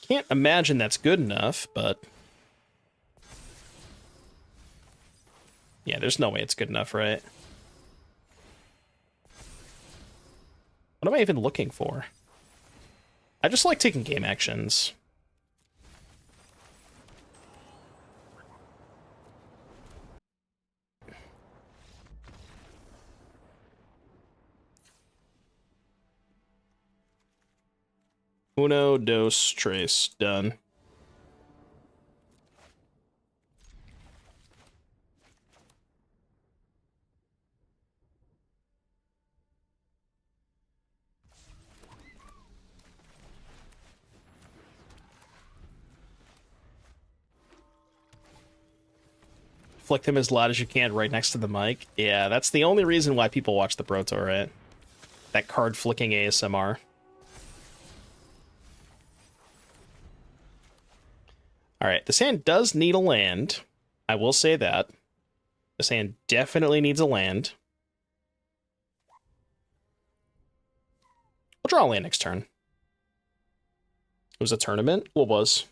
Can't imagine that's good enough, but... Yeah, there's no way it's good enough, right? What am I even looking for? I just like taking game actions. Uno, dos, tres. Done. flick them as loud as you can right next to the mic. Yeah, that's the only reason why people watch the Pro Tour, right? That card flicking ASMR. Alright, this hand does need a land. I will say that. This hand definitely needs a land. We'll draw a land next turn. It was a tournament? What was?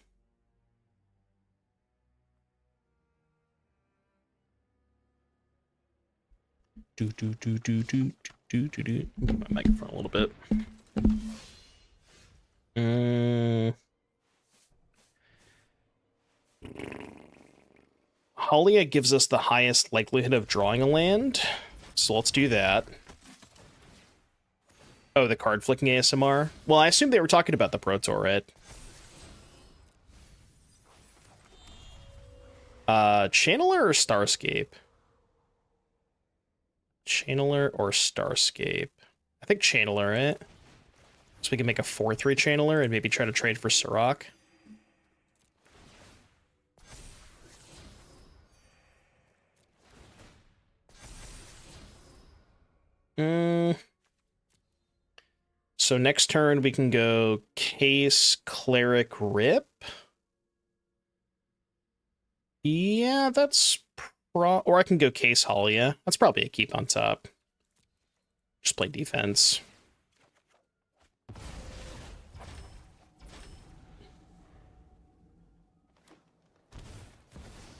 Move my microphone a little bit. Haliya gives us the highest likelihood of drawing a land, so let's do that. Oh, the card flicking ASMR? Well, I assume they were talking about the Pro Tour, right? Channeler or Starscape? Channeler or Starscape? I think Channeler, right? So we can make a 4-3 Channeler and maybe try to trade for Sirach. So next turn we can go Case, Cleric, Rip. Yeah, that's or I can go Case, Haliya. That's probably a keep on top. Just play defense.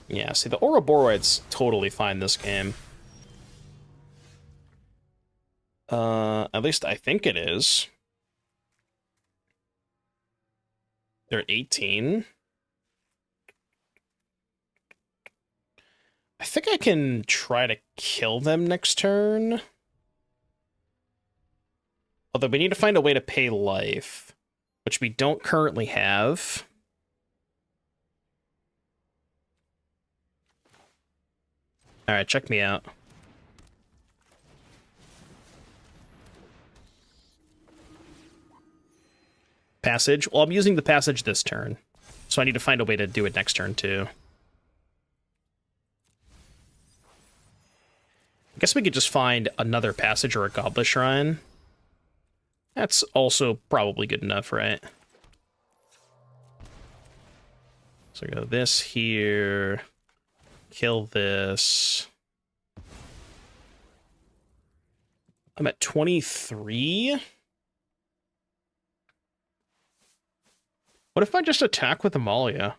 Yeah, see, the Ouroboros totally fine this game. At least I think it is. They're at 18. I think I can try to kill them next turn. Although we need to find a way to pay life, which we don't currently have. Alright, check me out. Passage. Well, I'm using the passage this turn, so I need to find a way to do it next turn, too. I guess we could just find another passage or a Godless Shrine. That's also probably good enough, right? So go this here, kill this. I'm at 23. What if I just attack with Amalia?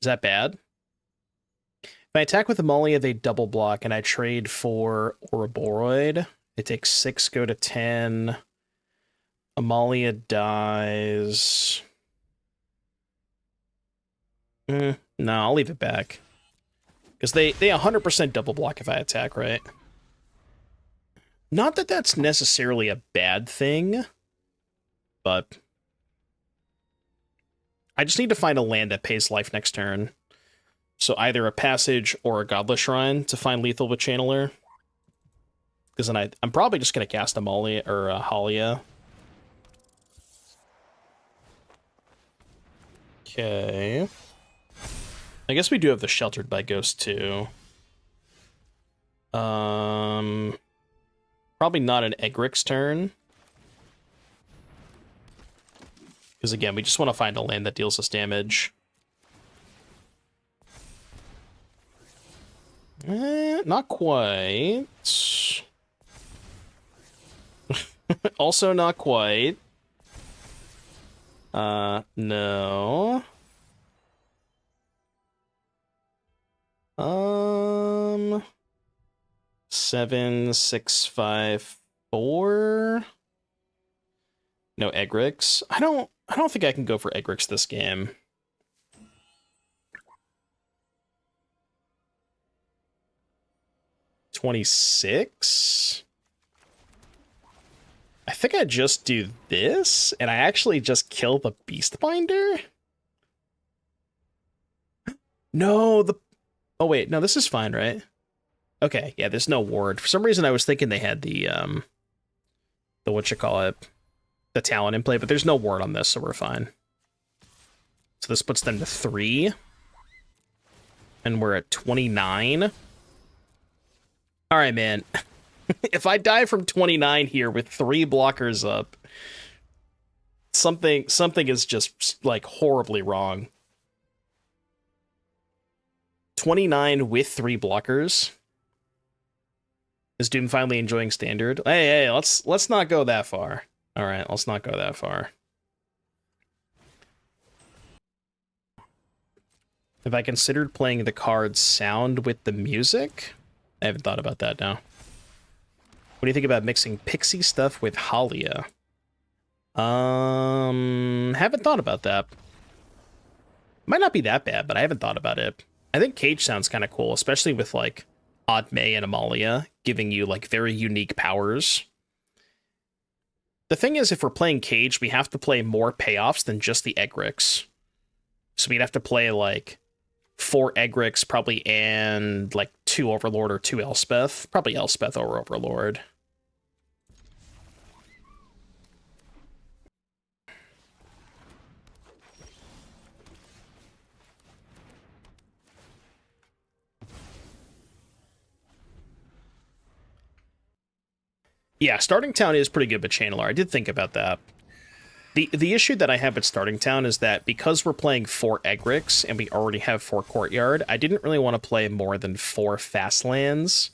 Is that bad? If I attack with Amalia, they double block, and I trade for Ouroboros. It takes 6, go to 10. Amalia dies. No, I'll leave it back. Because they 100% double block if I attack, right? Not that that's necessarily a bad thing, but I just need to find a land that pays life next turn. So either a passage or a Godless Shrine to find lethal with Channeler. Because then I'm probably just going to cast Amalia or Haliya. Okay. I guess we do have the Sheltered by Ghost too. Probably not an Egrix turn. Because again, we just want to find a land that deals us damage. Not quite. Also not quite. No. 7, 6, 5, 4. No Egrix. I don't think I can go for Egrix this game. $26. I think I just do this, and I actually just kill the Beastbinder? No, oh wait, no, this is fine, right? Okay, yeah, there's no ward. For some reason I was thinking they had the the talent in play, but there's no ward on this, so we're fine. So this puts them to 3. And we're at 29. All right, man. If I die from 29 here with 3 blockers up, something is just, like, horribly wrong. 29 with 3 blockers. Is Doom finally enjoying Standard? Hey, let's not go that far. All right, let's not go that far. Have I considered playing the card Sound with the music? I haven't thought about that now. What do you think about mixing Pixie stuff with Haliya? Haven't thought about that. Might not be that bad, but I haven't thought about it. I think Cage sounds kind of cool, especially with, like, Odd May and Amalia giving you, like, very unique powers. The thing is, if we're playing Cage, we have to play more payoffs than just the Egrix. So we'd have to play, like, 4 Egrix, probably, and, like, 2 Overlord or 2 Elspeth. Probably Elspeth or Overlord. Yeah, Starting Town is pretty good with Channeler. I did think about that. The issue that I have at Starting Town is that because we're playing 4 Egrix and we already have 4 Courtyard, I didn't really want to play more than 4 fast lands.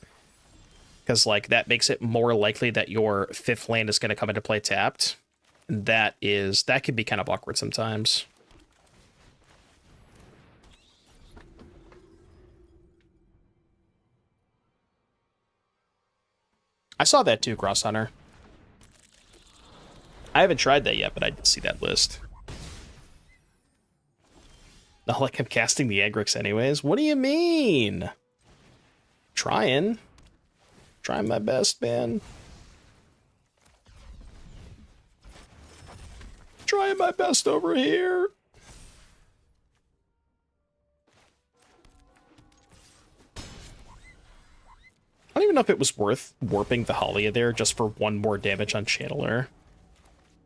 Because, like, that makes it more likely that your 5th land is going to come into play tapped. And that can be kind of awkward sometimes. I saw that too, Cross Hunter. I haven't tried that yet, but I did see that list. Not like I'm casting the Egrix anyways. What do you mean? Trying my best, man. Trying my best over here. I don't even know if it was worth warping the Haliya there just for 1 more damage on Channeler.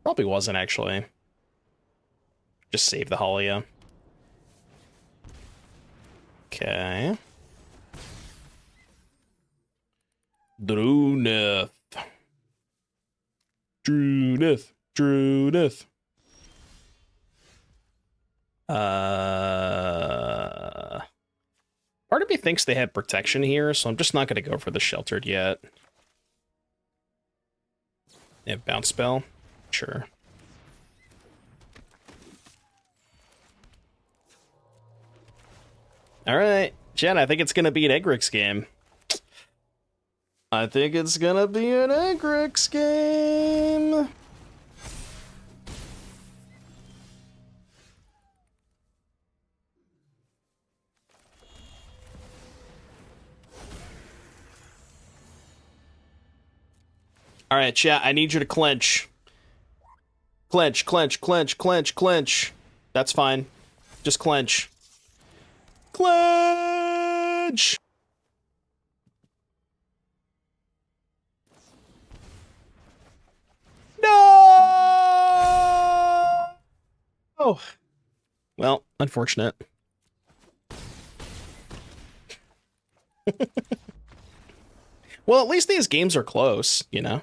Probably wasn't, actually. Just save the Haliya. Okay. Druneth. Part of me thinks they have protection here, so I'm just not going to go for the Sheltered yet. They have Bounce Spell? Sure. Alright, Jen, I think it's going to be an Egrix game. I think it's going to be an Egrix game. All right, chat, I need you to clench. Clench, clench, clench, clench, clench. That's fine. Just clench. Clench! No! Oh. Well, unfortunate. Well, at least these games are close, you know?